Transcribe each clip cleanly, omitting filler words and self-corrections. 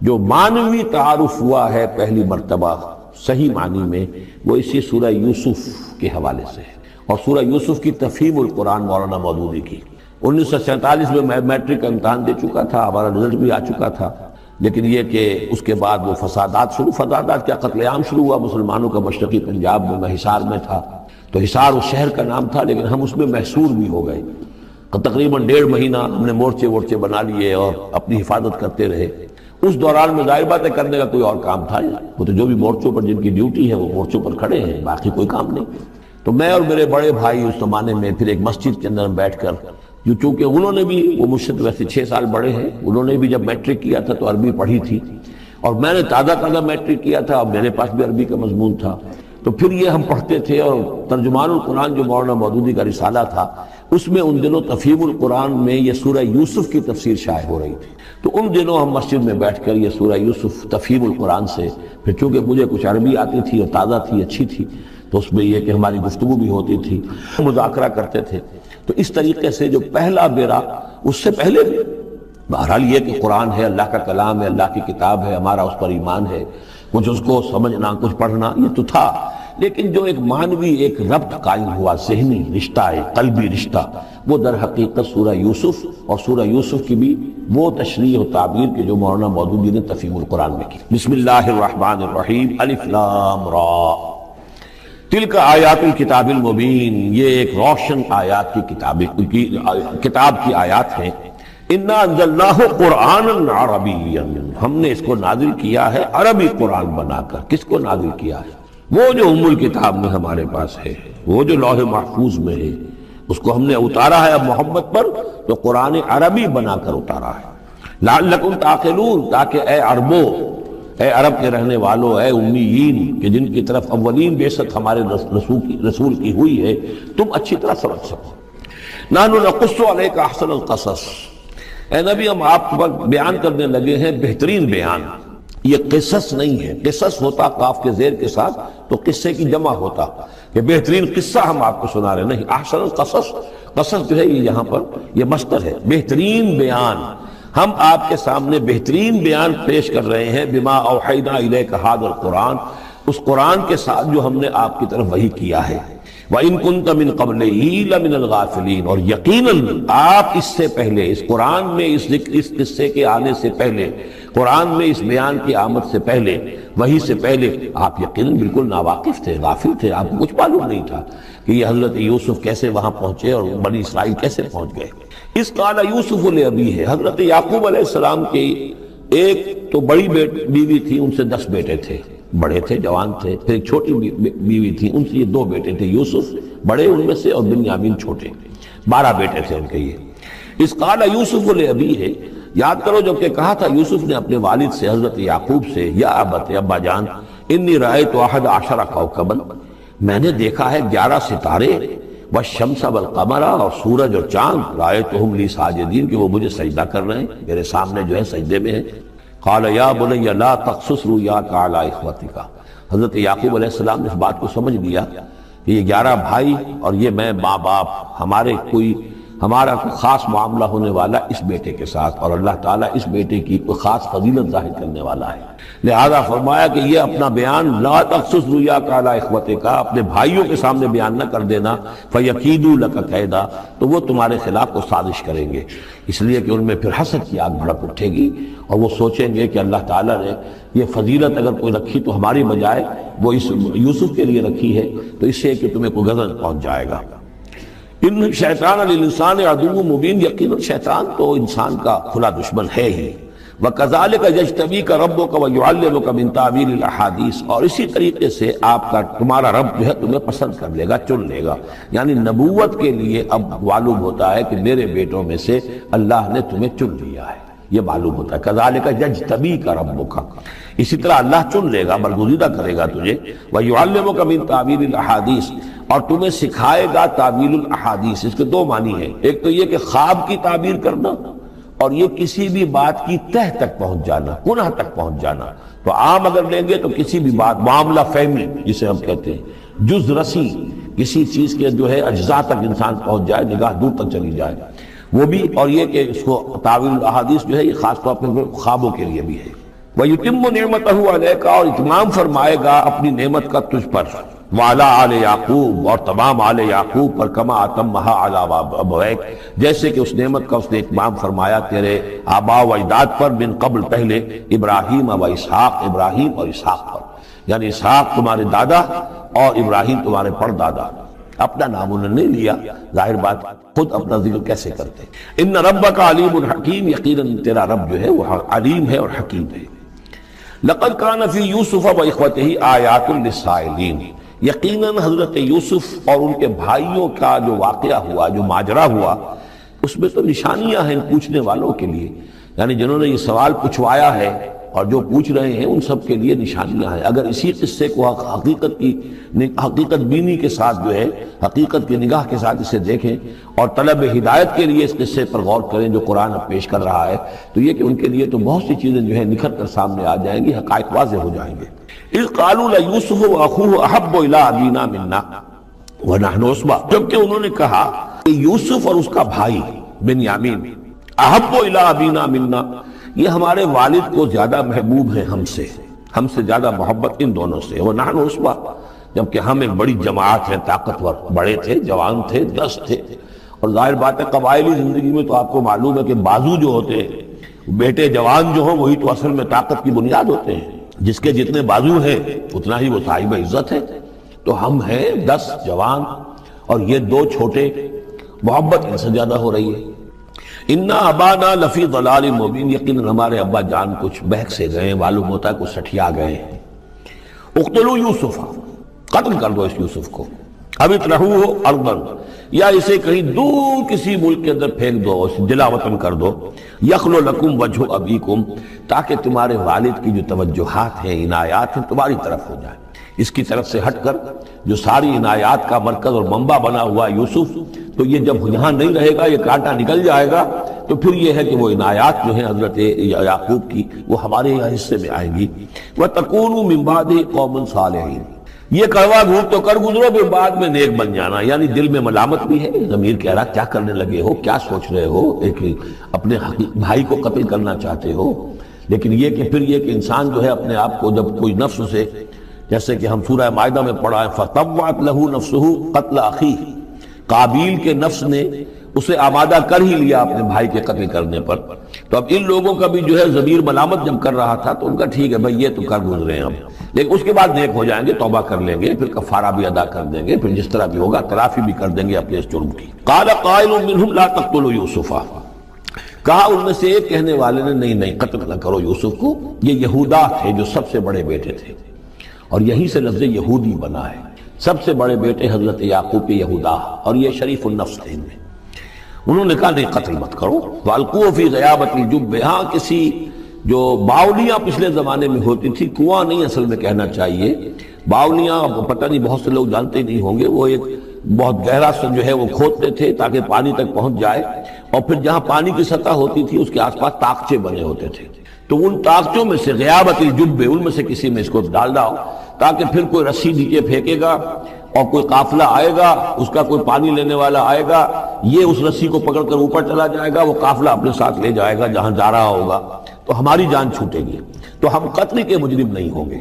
جو معنوی تعارف ہوا ہے پہلی مرتبہ صحیح معنی میں، وہ اسی سورہ یوسف کے حوالے سے ہے، اور سورہ یوسف کی تفہیم القرآن مولانا مودودی کی۔ 1947 میں میں میٹرک کا امتحان دے چکا تھا، ہمارا رزلٹ بھی آ چکا تھا، لیکن یہ کہ اس کے بعد وہ فسادات کیا قتل عام شروع ہوا مسلمانوں کا مشرقی پنجاب میں۔ میں حصار میں تھا، تو حصار اس شہر کا نام تھا، لیکن ہم اس میں محصور بھی ہو گئے۔ تقریباً 1.5 مہینہ ہم نے مورچے بنا لیے اور اپنی حفاظت کرتے رہے۔ اس دوران میں ظاہر بات ہے کرنے کا کوئی اور کام تھا، وہ تو جو بھی مورچوں پر جن کی ڈیوٹی ہے وہ مورچوں پر کھڑے ہیں، باقی کوئی کام نہیں۔ تو میں اور میرے بڑے بھائی اس زمانے میں پھر ایک مسجد کے اندر بیٹھ کر، جو چونکہ انہوں نے بھی، وہ مجھ سے ویسے 6 سال بڑے ہیں، انہوں نے بھی جب میٹرک کیا تھا تو عربی پڑھی تھی، اور میں نے تازہ میٹرک کیا تھا، اور میرے پاس بھی عربی کا مضمون تھا۔ تو پھر یہ ہم پڑھتے تھے، اور ترجمان القرآن جو مولانا مودودی کا رسالہ تھا، اس میں ان دنوں تفہیم القرآن میں یہ سورہ یوسف کی تفسیر شائع ہو رہی تھی۔ تو ان دنوں ہم مسجد میں بیٹھ کر یہ سورہ یوسف تفہیم القرآن سے، پھر چونکہ مجھے کچھ عربی آتی تھی اور تازہ تھی، اچھی تھی، تو اس میں یہ کہ ہماری گفتگو بھی ہوتی تھی، مذاکرہ کرتے تھے۔ تو اس طریقے سے جو پہلا بیرا، اس سے پہلے بھی بہرحال یہ کہ قرآن ہے، اللہ کا کلام ہے، اللہ کی کتاب ہے، ہمارا اس پر ایمان ہے، کچھ اس کو سمجھنا، کچھ پڑھنا، یہ تو تھا، لیکن جو ایک معنوی ایک ربط قائم ہوا، ذہنی رشتہ ہے، قلبی رشتہ، وہ در حقیقت سورہ یوسف، اور سورہ یوسف کی بھی وہ تشریح و تعبیر کے جو مولانا مودودی نے تفہیم القرآن میں کی۔ بسم اللہ الرحمن الرحیم، الف لام را، تلک آیات الکتاب المبین، یہ ایک روشن آیات کی کتاب کی آیات ہیں۔ انا انزلناہ قرآنا عربیا، ہم نے اس کو نازل کیا ہے عربی قرآن بنا کر۔ کس کو نازل کیا ہے؟ وہ جو ام الکتاب میں ہمارے پاس ہے، وہ جو لوح محفوظ میں ہے، اس کو ہم نے اتارا ہے اب محمد پر، تو قرآن عربی بنا کر اتارا ہے۔ لعلکم تعقلون، تاکہ اے عربو، اے عرب کے رہنے والوں، اے امیین، کہ جن کی طرف اولین بعثت ہمارے رسول کی ہوئی ہے، تم اچھی طرح سمجھ سکو۔ نحن نقص علیک احسن القصص، اے نبی ہم آپ پر بیان کرنے لگے ہیں بہترین بیان۔ یہ قصص نہیں ہے، قصص ہوتا قاف کے زیر کے ساتھ تو قصے کی جمع ہوتا، کہ بہترین قصہ ہم آپ کو سنا رہے، نہیں، احسن القصص، قصص جو ہے یہ یہاں پر یہ مصدر ہے، بہترین بیان، ہم آپ کے سامنے بہترین بیان پیش کر رہے ہیں، بما اوحینا الیک ھذا القرآن، اس قرآن کے ساتھ جو ہم نے آپ کی طرف وحی کیا ہے۔ وَإِن كُنتَ مِن قَبْلِهِ لَمِنَ الْغَافِلِينَ، اور یقیناً آپ اس سے پہلے، اس قرآن میں اس قصے کے آنے سے پہلے، قرآن میں اس بیان کی آمد سے پہلے، وحی سے پہلے، آپ یقیناً بالکل ناواقف تھے، غافل تھے، آپ کو کچھ معلوم نہیں تھا کہ یہ حضرت یوسف کیسے وہاں پہنچے اور بنی اسرائیل کیسے پہنچ گئے۔ اس قال یوسف لأبیہ، حضرت یعقوب علیہ السلام کی ایک تو بڑی بیوی تھی، ان سے 10 بیٹے تھے، بڑے تھے، جوان تھے، پھر ایک چھوٹی بیوی تھی، ان سے یہ 2 بیٹے تھے، یوسف بڑے ان میں سے اور بنیامین چھوٹے، 12 بیٹے تھے ان کے یہ۔ اس قال یوسف لأبیہ، یاد کرو جب کہ کہا تھا یوسف نے اپنے والد سے، حضرت یعقوب سے، یا ابت، ابا جان، انی رأیت 11 کوكبا، میں نے دیکھا ہے 11 ستارے، والشمس والقمر، اور سورج اور چاند، رأیتہم لی ساجدین، کہ وہ مجھے سجدہ کر رہے ہیں، میرے سامنے جو ہے سجدے میں ہیں۔ قال یا بنی لا تقصص رؤیاک علی اخوتک، حضرت یعقوب علیہ السلام نے اس بات کو سمجھ لیا کہ یہ 11 بھائی اور یہ میں ماں باپ، ہمارا کوئی خاص معاملہ ہونے والا اس بیٹے کے ساتھ، اور اللہ تعالیٰ اس بیٹے کی کوئی خاص فضیلت ظاہر کرنے والا ہے، لہذا فرمایا کہ یہ اپنا بیان لا تقصص رؤیاک علی اخوتک، اپنے بھائیوں کے سامنے بیان نہ کر دینا، فیکیدوا لک کیدا، تو وہ تمہارے خلاف کو سازش کریں گے، اس لیے کہ ان میں پھر حسد کی آگ بھڑک اٹھے گی، اور وہ سوچیں گے کہ اللہ تعالیٰ نے یہ فضیلت اگر کوئی رکھی تو ہماری بجائے وہ اس یوسف کے لیے رکھی ہے، تو اس سے کہ تمہیں کوئی غضب پہنچ جائے گا۔ ان شیطان للانسان عدو مبین، یقیناً شیطان تو انسان کا کھلا دشمن ہے ہی۔ وَكَذَلِكَ يَجْتَبِيكَ رَبُّكَ وَيُعَلِّمُكَ مِن تَأْوِيلِ الْأَحَادِيثِ، اور اسی طریقے سے تمہارا رب جو ہے تمہیں پسند کر لے گا، چن لے گا، یعنی نبوت کے لیے اب معلوم ہوتا ہے کہ میرے بیٹوں میں سے اللہ نے تمہیں چن لیا ہے، یہ معلوم ہوتا ہے۔ كَذَلِكَ يَجْتَبِيكَ رَبُّكَ، اسی طرح اللہ چن لے گا، برگزیدہ کرے گا تجھے۔ وَيُعَلِّمُكَ مِن تَأْوِيلِ الْأَحَادِيثِ، اور تمہیں سکھائے گا تعویل الاحادیث۔ اس کے 2 معنی ہیں، ایک تو یہ کہ خواب کی تعبیر کرنا، اور یہ کسی بھی بات کی تہ تک پہنچ جانا، کنہ تک پہنچ جانا۔ تو عام اگر لیں گے تو کسی بھی بات، معاملہ فہمی جسے ہم کہتے ہیں، جز رسی، کسی چیز کے جو ہے اجزاء تک انسان پہنچ جائے، نگاہ دور تک چلی جائے، وہ بھی۔ اور یہ کہ اس کو تعویل الاحادیث جو ہے یہ خاص طور پر خوابوں کے لیے بھی ہے۔ وَيُتِمُّ نِعْمَتَهُ عَلَيْكَ، اور اتمام فرمائے گا اپنی نعمت کا تجھ پر، وَعَلَىٰ آلِ یعقوب، اور تمام آل یعقوب پر، کما اتمھا علی ابویک، جیسے کہ اس نعمت کا اس نے اتمام فرمایا تیرے آبا و اجداد پر، من قبل پہلے، ابراہیم و اسحاق، ابراہیم اور اسحاق پر، یعنی اسحاق تمہارے دادا اور ابراہیم تمہارے پردادا۔ اپنا نام انہوں نے لیا، ظاہر بات خود اپنا ذکر کیسے کرتے۔ ان ربک علیم حکیم، یقیناً تیرا رب جو ہے وہ علیم ہے اور حکیم ہے۔ لقد کان فی یوسف و اخوتہ آیات للسائلین، یقیناً حضرت یوسف اور ان کے بھائیوں کا جو واقعہ ہوا، جو ماجرا ہوا، اس میں تو نشانیاں ہیں پوچھنے والوں کے لیے، یعنی جنہوں نے یہ سوال پوچھوایا ہے اور جو پوچھ رہے ہیں ان سب کے لیے نشانیاں ہیں۔ اگر اسی قصے کو حقیقت بینی کے ساتھ جو ہے، حقیقت کی نگاہ کے ساتھ اسے دیکھیں اور طلب ہدایت کے لیے اس قصے پر غور کریں جو قرآن اب پیش کر رہا ہے، تو یہ کہ ان کے لیے تو بہت سی چیزیں جو ہے نکھر کر سامنے آ جائیں گی، حقائق واضح ہو جائیں گے۔ اذ قالوا لیوسف واخوہ احب الی ابینا منا ونحن عصبہ، جبکہ انہوں نے کہا کہ یوسف اور اس کا بھائی بنیامین احب الی ابینا منا، یہ ہمارے والد کو زیادہ محبوب ہیں ہم سے زیادہ محبت ان دونوں سے، ونحن عصبہ، جبکہ ہم ایک بڑی جماعت ہے، طاقتور، بڑے تھے، جوان تھے، دست تھے۔ اور ظاہر بات ہے قبائلی زندگی میں تو آپ کو معلوم ہے کہ بازو جو ہوتے ہیں، بیٹے جوان جو ہوں وہی تو اصل میں طاقت کی بنیاد ہوتے ہیں، جس کے جتنے بازو ہیں اتنا ہی وہ صاحب عزت ہے۔ تو ہم ہیں 10 جوان اور یہ 2 چھوٹے، محبت ان سے زیادہ ہو رہی ہے۔ انا ابانا لفی ضلال مبین، یقیناً ہمارے ابا جان کچھ بہک سے گئے، معلوم ہوتا ہے کچھ سٹھیا گئے ہیں۔ اقتلوا یوسف، قتل کر دو اس یوسف کو، اب اطرحوہ ارضا، یا اسے کہیں دور کسی ملک کے اندر پھینک دو، اسے جلا وطن کر دو، یخلو لکم وجہ ابیکم، تاکہ تمہارے والد کی جو توجہات ہیں، عنایات ہیں، تمہاری طرف ہو جائیں۔ اس کی طرف سے ہٹ کر جو ساری عنایات کا مرکز اور منبع بنا ہوا یوسف، تو یہ جب یہاں نہیں رہے گا، یہ کانٹا نکل جائے گا، تو پھر یہ ہے کہ وہ عنایات جو ہیں حضرت یعقوب کی وہ ہمارے حصے میں آئیں گی۔ وَتَكُونُوا مِن بَعْدِهِ قَوْمًا صَالِحِينَ، یہ کڑوا گھوٹ تو کر گزرو پھر بعد میں نیک بن جانا، یعنی دل میں ملامت بھی ہے، ضمیر کہہ رہا کیا کرنے لگے ہو، کیا سوچ رہے ہو، ایک اپنے بھائی کو قتل کرنا چاہتے ہو۔ لیکن یہ کہ پھر یہ کہ انسان جو ہے اپنے آپ کو جب کوئی نفس سے، جیسے کہ ہم سورہ مائدہ میں پڑھا ہے فَطَوَّعَتْ لَهُ نَفْسُهُ قَتْلَ أَخِيهِ، قابیل کے نفس نے اسے آمادہ کر ہی لیا اپنے بھائی کے قتل کرنے پر۔ تو اب ان لوگوں کا بھی جو ہے ضمیر ملامت جب کر رہا تھا تو ان کا ٹھیک ہے بھائی یہ تو کر گزرے ہیں ہم، لیکن اس کے بعد نیک ہو جائیں گے، توبہ کر لیں گے، پھر کفارہ بھی ادا کر دیں گے، پھر جس طرح بھی ہوگا تلافی بھی کر دیں گے اپنے اس جرم کی۔ قال قائل منهم لا تقتلوا یوسف، کہا ان میں سے ایک کہنے والے نے نہیں قتل نہ کرو یوسف کو، یہ یہودا تھے جو سب سے بڑے بیٹے تھے، اور یہی سے لفظ یہودی بنا ہے، سب سے بڑے بیٹے حضرت یعقوب کے یہودا، اور یہ شریف النفس تھے ان میں۔ انہوں نے کہا نہیں قتل مت کرو۔ وَالْقُوَ فِي غَيَابَةِ الْجُبِّ، ہاں کسی جو باولیاں پچھلے زمانے میں ہوتی تھی، کنواں نہیں اصل میں کہنا چاہیے، باولیاں پتہ نہیں بہت سے لوگ جانتے نہیں ہوں گے، وہ ایک بہت گہرا سا جو ہے وہ کھودتے تھے تاکہ پانی تک پہنچ جائے، اور پھر جہاں پانی کی سطح ہوتی تھی اس کے آس پاس طاقچے بنے ہوتے تھے، تو ان طاقچوں میں سے غیابت الجب، ان میں سے کسی میں اس کو ڈال ڈاؤ تاکہ پھر کوئی رسی نیچے پھینکے گا اور کوئی قافلہ آئے گا، اس کا کوئی پانی لینے والا آئے گا، یہ اس رسی کو پکڑ کر اوپر چلا جائے گا، وہ قافلہ اپنے ساتھ لے جائے گا جہاں جا رہا ہوگا، تو ہماری جان چھوٹے گی، تو ہم قتل کے مجرم نہیں ہوں گے۔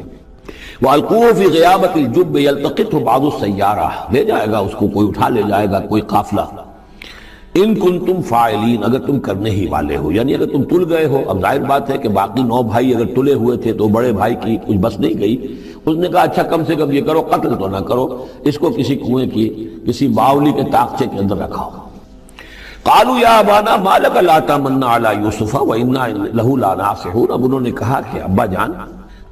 وَالْقُوهُ فِي غِيَابَةِ الْجُبِّ يَلْتَقِطْهُ بَعْضُ السَّيَّارَةِ، لے جائے گا اس کو، کوئی اٹھا لے جائے گا، کوئی قافلہ۔ ان کنتم فاعلین، اگر تم کرنے ہی والے ہو، یعنی اگر تم تل گئے ہو۔ اب ظاہر بات ہے کہ باقی 9 بھائی اگر تلے ہوئے تھے تو بڑے بھائی کی کچھ بس نہیں گئی، اس نے کہا اچھا کم سے کم یہ کرو قتل تو نہ کرو، اس کو کسی کنویں کی کسی باولی کے طاقچے کے اندر رکھاؤ۔ قالوا یا ابانا ما لک لا تمنا علی یوسف وانا له لناصحون، اب انہوں نے کہا کہ ابا جان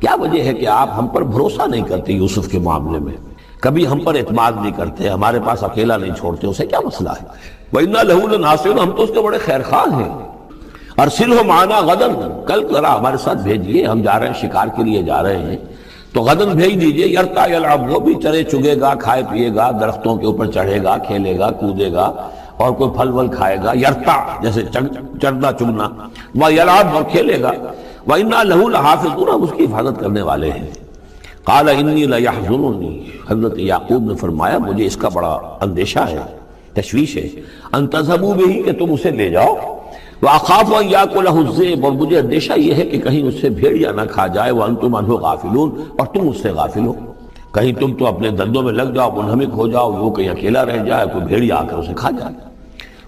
کیا وجہ ہے کہ آپ ہم پر بھروسہ نہیں کرتے یوسف کے معاملے میں، کبھی ہم پر اعتماد نہیں کرتے، ہمارے پاس اکیلا نہیں چھوڑتے، اسے کیا مسئلہ ہے؟ وَإِنَّا لَهُ لَنَاصِحُونَ، ہم تو اس کے بڑے خیر خواہ ہیں۔ أَرْسِلْهُ مَعَنَا غَدًا، کل ذرا ہمارے ساتھ بھیجیے، ہم جا رہے ہیں شکار کے لیے جا رہے ہیں، تو غدن بھیج دیجئے۔ یرتا یلعب، وہ بھی چرے چگے گا، کھائے پیے گا، درختوں کے اوپر چڑھے گا، کھیلے گا، کودے گا، اور کوئی پھل ول کھائے گا، یرتا جیسے چڑھنا چگنا، وَيَلْعَبْ، اور کھیلے گا، وَإِنَّا لَهُ لَحَافِظُونَ، ہم اس کی حفاظت کرنے والے ہیں۔ قال انی لیحزننی، حضرت یعقوب نے فرمایا مجھے اس کا بڑا اندیشہ ہے، تشویش ہے، ان تذهبوا به، کہ تم اسے لے جاؤ، وَأَخَافُ أَن يَأْكُلَهُ الذِّئْبُ، اور مجھے اندیشہ یہ ہے کہ کہیں اس سے بھیڑیا نہ کھا جائے، وَأَنْتُمْ عَنْهُ غَافِلُونَ، اور تم اس سے غافل ہو، کہیں تم تو اپنے دندوں میں لگ جاؤ، منہمک ہو جاؤ، وہ کہیں اکیلا رہ جائے، کوئی بھیڑیا آ کر اسے کھا جائے۔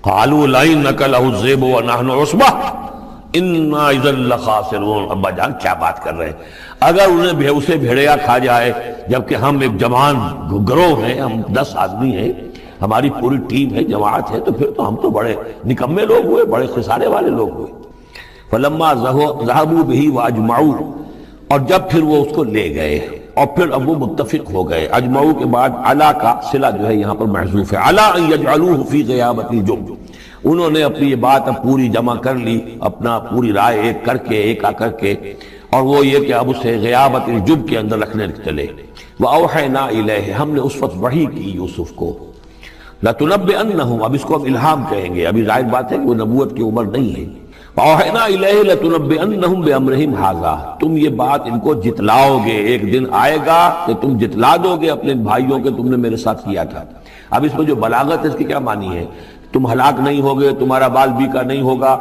قَالُوا لَئِن أَكَلَهُ الذِّئْبُ وَنَحْنُ عُصْبَةٌ إِنَّا إِذًا لَخَاسِرُونَ۔ ابا جان کیا بات کر رہے ہیں، اگر انہیں اسے بھیڑیا کھا جائے جبکہ ہم ایک جوان گروہ ہیں، ہم 10 آدمی ہیں، ہماری پوری ٹیم ہے، جماعت ہے، تو پھر تو ہم تو بڑے نکمے لوگ ہوئے، بڑے خسارے والے لوگ ہوئے۔ فَلَمَّا ذَهَبُوا بِهِ وَأَجْمَعُوا، اور جب پھر وہ اس کو لے گئے اور پھر اب وہ متفق ہو گئے۔ اجمعو کے بعد علا کا صلہ جو ہے یہاں پر محذوف ہے، علا ان یجعلوہ فی غیابۃ الجب، انہوں نے اپنی یہ بات اب پوری جمع کر لی، اپنا پوری رائے ایک کر کے، ایک آ کر کے، اور وہ یہ کہ اب اسے غیابۃ الجب کے اندر رکھنے چلے۔ وَأَوْحَيْنَا إِلَيْهِ، ہم نے اس وقت وحی کی یوسف کو، لَتُنَبِّئَنَّهُمْ، اب اس کو ہم الہام کہیں گے، ابھی ظاہر بات ہے کہ وہ نبوت کی عمر نہیں ہے۔ وَأَوْحَيْنَا إِلَيْهِ لَتُنَبِّئَنَّهُمْ بِأَمْرِهِمْ هَٰذَا، تم یہ بات ان کو جتلاؤ گے، ایک دن آئے گا کہ تم جتلا دو گے اپنے بھائیوں کے تم نے میرے ساتھ کیا تھا۔ اب اس میں جو بلاغت ہے اس کی کیا معنی ہے، تم ہلاک نہیں ہوگے، تمہارا بال بیکا نہیں ہوگا،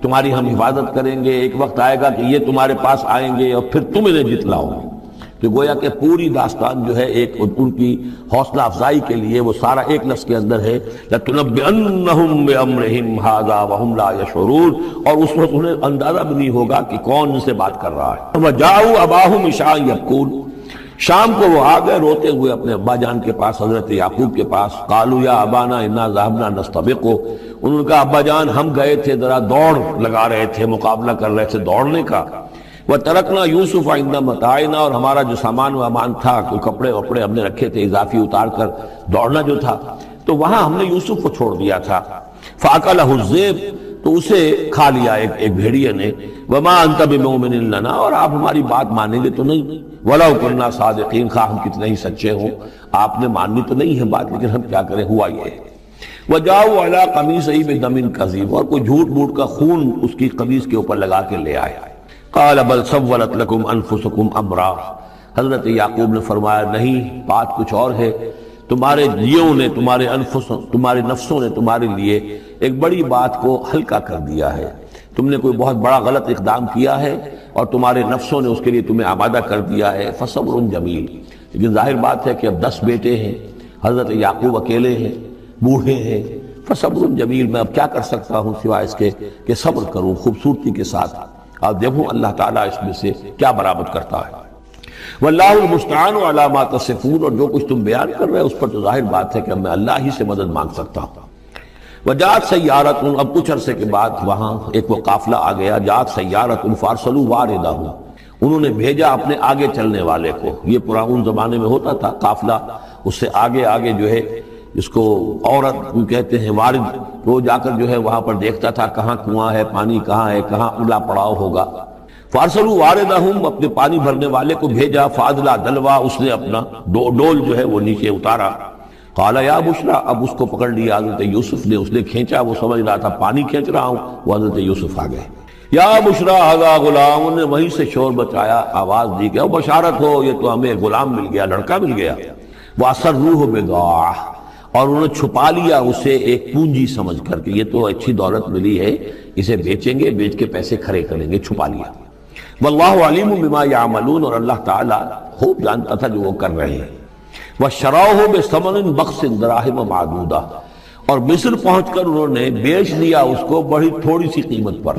تمہاری ہم حفاظت کریں گے، ایک وقت آئے گا کہ یہ تمہارے پاس آئیں گے اور پھر تم انہیں جتلاؤ گے۔ تو گویا کہ پوری داستان جو ہے ایک ان کی حوصلہ افزائی کے لیے وہ سارا ایک لفظ کے اندر ہے، لَتُنَبِّئَنَّهُمْ بِأَمْرِهِمْ هَٰذَا وَهُمْ لَا يَشْعُرُونَ، اور اس وقت انہیں اندازہ بھی نہیں ہوگا کہ کون ان سے بات کر رہا ہے۔ وَجَاءُوا أَبَاهُمْ عِشَاءً يَبْكُونَ، شام کو وہ آ گئے روتے ہوئے اپنے ابا جان کے پاس، حضرت یعقوب کے پاس۔ قَالُوا يَا أَبَانَا إِنَّا ذَهَبْنَا نَسْتَبِقُ، انہوں نے کہا ابا جان ہم گئے تھے، ذرا دوڑ لگا رہے تھے، مقابلہ کر رہے تھے دوڑنے کا۔ وَتَرَكْنَا يُوسُفَ عِندَ مَتَاعِنَا، اور ہمارا جو سامان وامان تھا، کوئی کپڑے وپڑے ہم نے رکھے تھے اضافی اتار کر دوڑنا جو تھا، تو وہاں ہم نے یوسف کو چھوڑ دیا تھا۔ فَأَكَلَهُ الذِّئْبُ، تو اسے کھا لیا ایک بھیڑیے نے۔ وَمَا أَنْتَ بِمُؤْمِنٍ لَنَا، اور آپ ہماری بات مانیں گے تو نہیں۔ وَلَوْ كُنَّا صَادِقِينَ، خواہ ہم کتنے ہی سچے ہوں، آپ نے ماننی تو نہیں ہے بات، لیکن ہم کیا کریں، ہوا یہ ہے۔ وَجَاءُوا عَلَىٰ قَمِيصِهِ بِدَمٍ كَذِيبٍ، اور کوئی جھوٹ موٹ کا خون اس کی قمیص کے اوپر لگا کے لے آئے۔ قال بل سولت لكم انفسكم امرا، حضرت یعقوب نے فرمایا نہیں، بات کچھ اور ہے، تمہارے جیوں نے، تمہارے نفسوں نے تمہارے لیے ایک بڑی بات کو ہلکا کر دیا ہے، تم نے کوئی بہت بڑا غلط اقدام کیا ہے اور تمہارے نفسوں نے اس کے لیے تمہیں آمادہ کر دیا ہے۔ فصبر جمیل، لیکن ظاہر بات ہے کہ اب 10 بیٹے ہیں، حضرت یعقوب اکیلے ہیں، بوڑھے ہیں، فصبر جمیل، میں اب کیا کر سکتا ہوں سوائے اس کے کہ صبر کروں خوبصورتی کے ساتھ، اور دیکھوں اللہ تعالیٰ اس میں سے کیا برآمد کرتا ہے۔ واللہ المستعان علی ما تصفون، اور جو کچھ تم بیان کر رہے ہو اس پر تو ظاہر بات ہے کہ میں اللہ ہی سے مدد مانگ سکتا ہوں۔ وجاءت سیارۃ، اب کچھ عرصے کے بعد وہاں ایک وہ قافلہ آ گیا، جاءت سیارۃ فارسلوا واردہم، انہوں نے بھیجا اپنے آگے چلنے والے کو۔ یہ پرانے زمانے میں ہوتا تھا قافلہ، اس سے آگے آگے جو ہے اس کو عورت کہتے ہیں وارد، وہ جا کر جو ہے وہاں پر دیکھتا تھا کہاں کنواں ہے، پانی کہاں ہے، کہاں اگلا پڑاؤ ہوگا۔ فارسلوا واردہم، اپنے پانی بھرنے والے کو بھیجا۔ فادلا دلوا، اس نے اپنا ڈول جو ہے وہ نیچے اتارا۔ قال یا بشرا، اب اس کو پکڑ لیا حضرت یوسف نے، اس نے کھینچا، وہ سمجھ رہا تھا پانی کھینچ رہا ہوں، وہ حضرت یوسف آ گئے۔ یا بشرا ھذا غلام، انہوں نے وہیں سے شور بچایا، آواز دی کہ بشارت ہو، یہ تو ہمیں غلام مل گیا، لڑکا مل گیا۔ واسروہ بضاعہ، اور انہوں نے چھپا لیا اسے ایک پونجی سمجھ کر کہ یہ تو اچھی دولت ملی ہے، اسے بیچیں گے، بیچ کے پیسے کھڑے کریں گے، چھپا لیا۔ واللہ علیم بما یعملون، اور اللہ تعالیٰ خوب جانتا تھا جو وہ کر رہے ہیں۔ وشروہ بثمن بخس دراہم معدودہ، اور مصر پہنچ کر انہوں نے بیچ لیا اس کو بڑی تھوڑی سی قیمت پر،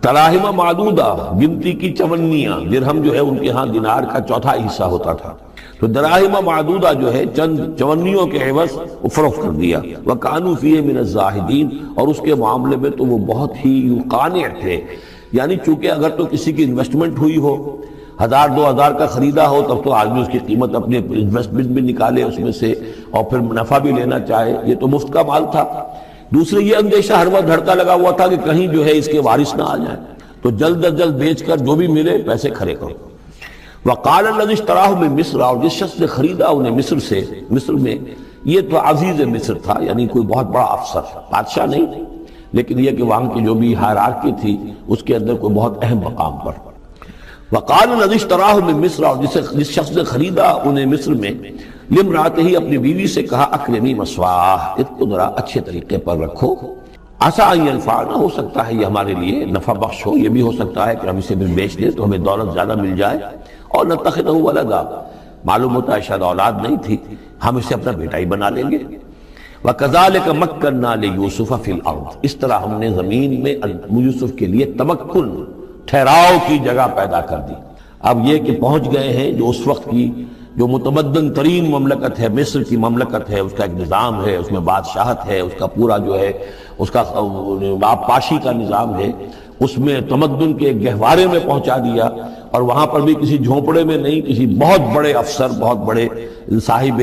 دراہم معدودہ، گنتی کی چونیاں، درہم جو ہے ان کے ہاں دینار کا چوتھا حصہ ہوتا تھا، تو دراہم معدودہ جو ہے چند چونیوں کے عوض وہ فروخت کر دیا۔ وَكَانُوا فِيهِ مِنَ الزَّاهِدِينَ، اور اس کے معاملے میں تو وہ بہت ہی قانع تھے، یعنی چونکہ اگر تو کسی کی انویسٹمنٹ ہوئی ہو، 1000-2000 کا خریدا ہو، تب تو آدمی اس کی قیمت اپنے انویسٹمنٹ بھی نکالے اس میں سے اور پھر منافع بھی لینا چاہے، یہ تو مفت کا مال تھا۔ دوسرے یہ اندیشہ ہر وقت دھڑکا لگا ہوا تھا کہ کہیں جو ہے اس کے وارث نہ آ جائیں، تو جلد از جلد بیچ کر جو بھی ملے پیسے کھڑے کرو۔ وقال الذي اشتراه من مصر، اور جس شخص نے خریدا انہیں مصر سے، مصر میں یہ تو عزیز مصر تھا، یعنی کوئی بہت بڑا افسر، بادشاہ نہیں، لیکن یہ کہ وہاں کی جو بھی ہائرارکی تھی اس کے اندر کوئی بہت اہم مقام پر۔ وقال الذي اشتراه من مصر، اور جس شخص نے خریدا انہیں مصر میں، لامرأته، اپنی بیوی سے کہا اکرمی مثواہ، اس کو ذرا اچھے طریقے پر رکھو، عسیٰ ان ینفعنا، ہو سکتا ہے یہ ہمارے لیے نفع بخش ہو، یہ بھی ہو سکتا ہے کہ ہم اسے بھی بیچ دیں تو ہمیں دولت زیادہ مل جائے، اور نتخذہ ولدا، معلوم ہوتا ہے شاید اولاد نہیں تھی، ہم اسے اپنا بیٹا ہی بنا لیں گے۔ وَكَذَلِكَ مَكَّنَّا لِيُوسُفَ فِي الْأَرْضِ، اس طرح ہم نے زمین میں یوسف کے لیے تمکن، ٹھہراؤ کی جگہ پیدا کر دی۔ اب یہ کہ پہنچ گئے ہیں جو اس وقت کی جو متمدن ترین مملکت ہے، مصر کی مملکت ہے، اس کا ایک نظام ہے، اس میں بادشاہت ہے، اس کا پورا جو ہے اس کا آبپاشی کا نظام ہے، اس میں تمدن کے گہوارے میں پہنچا دیا، اور وہاں پر بھی کسی جھونپڑے میں نہیں، کسی بہت بڑے افسر، بہت بڑے صاحب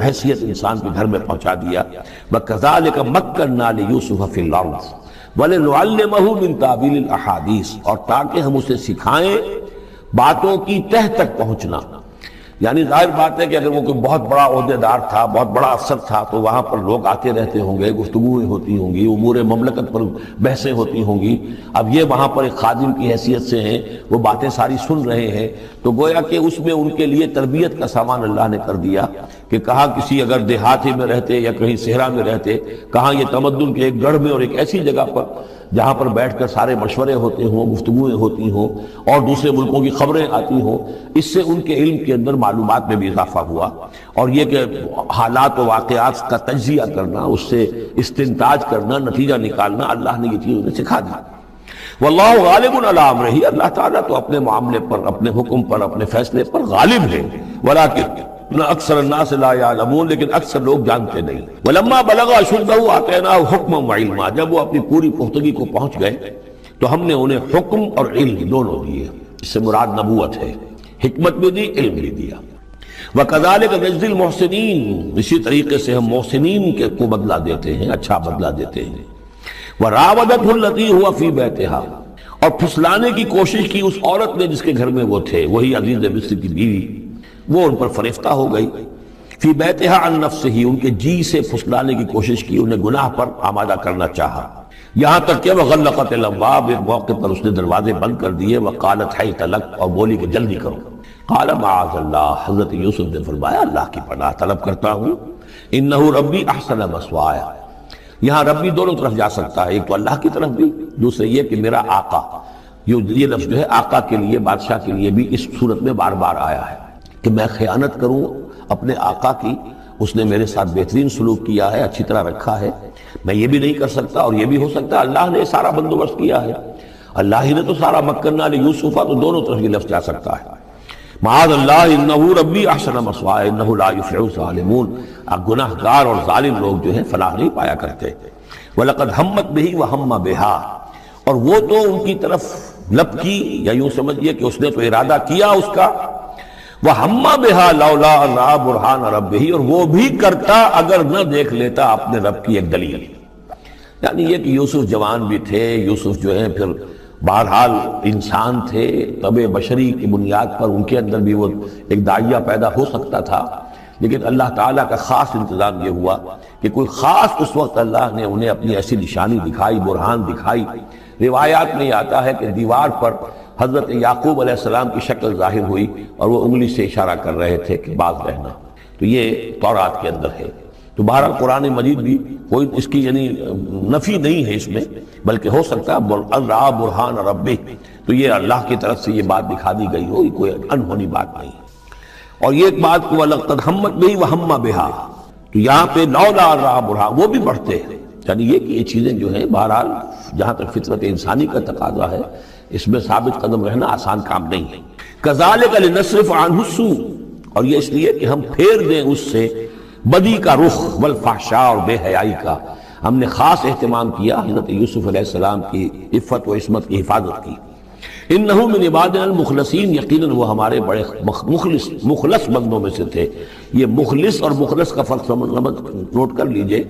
حیثیت انسان کے گھر میں پہنچا دیا۔ وَكَذَلِكَ مَكَّنَّا لِيُوسُفَ فِي الْأَرْضِ وَلِنُعَلِّمَهُ مِن تَأْوِيلِ الْأَحَادِيثِ، اور تاکہ ہم اسے سکھائیں باتوں کی تہ تک پہنچنا۔ یعنی ظاہر بات ہے کہ اگر وہ کوئی بہت بڑا عہدے دار تھا، بہت بڑا افسر تھا، تو وہاں پر لوگ آتے رہتے ہوں گے، گفتگویں ہوتی ہوں گی، امور مملکت پر بحثیں ہوتی ہوں گی۔ اب یہ وہاں پر ایک خادم کی حیثیت سے ہیں، وہ باتیں ساری سن رہے ہیں، تو گویا کہ اس میں ان کے لیے تربیت کا سامان اللہ نے کر دیا کہ کہاں کسی اگر دیہاتی میں رہتے یا کہیں صحرا میں رہتے، کہاں یہ تمدن کے ایک گڑھ میں اور ایک ایسی جگہ پر جہاں پر بیٹھ کر سارے مشورے ہوتے ہوں، گفتگویں ہوتی ہوں، اور دوسرے ملکوں کی خبریں آتی ہوں، اس سے ان کے علم کے اندر معلومات میں بھی اضافہ ہوا، اور یہ کہ حالات و واقعات کا تجزیہ کرنا، اس سے استنتاج کرنا، نتیجہ نکالنا، اللہ نے یہ چیز انہیں سکھا دی۔ واللہ غالب علی امرہ، اللہ تعالیٰ تو اپنے معاملے پر، اپنے حکم پر، اپنے فیصلے پر غالب ہے، ولکن اکثر الناس لا یعلمون، لیکن اکثر لوگ جانتے نہیں۔ ولما بلغ اشدہ آتیناہ حکما وعلما، جب وہ اپنی پوری پختگی کو پہنچ گئے تو ہم نے انہیں حکم اور علم دونوں دیے، اس سے مراد نبوت ہے، حکمت بھی دی، علم بھی دیا۔ وَكَذَلِكَ نَجْزِي الْمُحْسِنِينَ، اسی طریقے سے ہم محسنین کو بدلہ دیتے ہیں، اچھا بدلہ دیتے ہیں۔ وَرَاوَدَتْهُ الَّتِي هُوَ فِي بَيْتِهَا، اور پھسلانے کی کوشش کی اس عورت نے جس کے گھر میں وہ تھے، وہی عزیز مصر کی بیوی، وہ ان پر فریفتہ ہو گئی۔ فی بیتہا عن نفسہ، ان کے جی سے پھسلانے کی کوشش کی، انہیں گناہ پر آمادہ کرنا چاہا، یہاں تک کہ وغلقت الابواب، ایک موقع پر اس نے دروازے بند کر دیے، وقالت حیت لک، اور بولی کہ جلدی کرو۔ قال معاذ اللہ، حضرت یوسف نے فرمایا اللہ کی پناہ طلب کرتا ہوں، انہ ربی احسن مثوایا، یہاں ربی دونوں طرف جا سکتا ہے، ایک تو اللہ کی طرف بھی، دوسرے یہ کہ میرا آقا، یہ لفظ جو ہے آقا کے لیے، بادشاہ کے لیے بھی اس صورت میں بار بار آیا ہے کہ میں خیانت کروں اپنے آقا کی، اس نے میرے ساتھ بہترین سلوک کیا ہے، اچھی طرح رکھا ہے، میں یہ بھی نہیں کر سکتا، اور یہ بھی ہو سکتا ہے اللہ نے سارا بندوبست کیا ہے، اللہ ہی نے تو سارا مکننا لیوسفا، تو دونوں طرف یہ لفظ جا سکتا ہے۔ معاذ اللہ انہ ربی احسن مثوایا انہ لا یفلح الظالمون، گناہ گار اور ظالم لوگ جو ہیں فلاح نہیں پایا کرتے۔ وَلَقَدْ هَمَّتْ بِهِ وَهَمَّ بِهَا، اور وہ تو ان کی طرف لب کی، یا یوں سمجھئے کہ اس نے تو ارادہ کیا اس کا، وَهَمَّ بِهَا لَوْلَا أَن رَأَىٰ بُرْهَانَ رَبِّهِ، اور وہ بھی کرتا اگر نہ دیکھ لیتا اپنے رب کی ایک دلیل۔ یعنی یہ کہ یوسف جوان بھی تھے، یوسف جو ہیں پھر بہرحال انسان تھے، طبع بشری کی بنیاد پر ان کے اندر بھی وہ ایک داعیہ پیدا ہو سکتا تھا، لیکن اللہ تعالیٰ کا خاص انتظام یہ ہوا کہ کوئی خاص اس وقت اللہ نے انہیں اپنی ایسی نشانی دکھائی، برہان دکھائی۔ روایات میں آتا ہے کہ دیوار پر حضرت یعقوب علیہ السلام کی شکل ظاہر ہوئی، اور وہ انگلی سے اشارہ کر رہے تھے کہ باز رہنا، تو یہ تورات کے اندر ہے۔ تو بہرحال قرآن مجید بھی کوئی اس کی یعنی نفی نہیں ہے اس میں، بلکہ ہو سکتا ہے رَأَىٰ بُرْهَانَ رَبِّهِ، تو یہ اللہ کی طرف سے یہ بات دکھا دی گئی ہو، یہ کوئی انہونی بات نہیں۔ اور یہ ایک بات کو وَلَقَدْ هَمَّتْ بِهِ وَهَمَّ بِهَا، تو یہاں پہ لَوْلَا أَن رَأَىٰ بُرْهَانَ، وہ بھی بڑھتے ہیں، یعنی یہ کہ یہ چیزیں جو ہیں بہرحال جہاں تک فطرت انسانی کا تقاضا ہے، اس میں ثابت قدم رہنا آسان کام نہیں ہے۔ كَذَلِكَ لِنَصْرِفَ عَنْهُ السُّوءَ، اور یہ اس لیے کہ ہم پھیر دیں اس سے بدی کا رخ، والفحشاء، اور بے حیائی کا۔ ہم نے خاص اہتمام کیا حضرت یوسف علیہ السلام کی عفت و عصمت کی حفاظت کی۔ انہ من عبادنا المخلصین، یقیناً وہ ہمارے بڑے مخلص بندوں میں سے تھے۔ یہ مخلص اور مخلص کا فرق نوٹ کر لیجئے،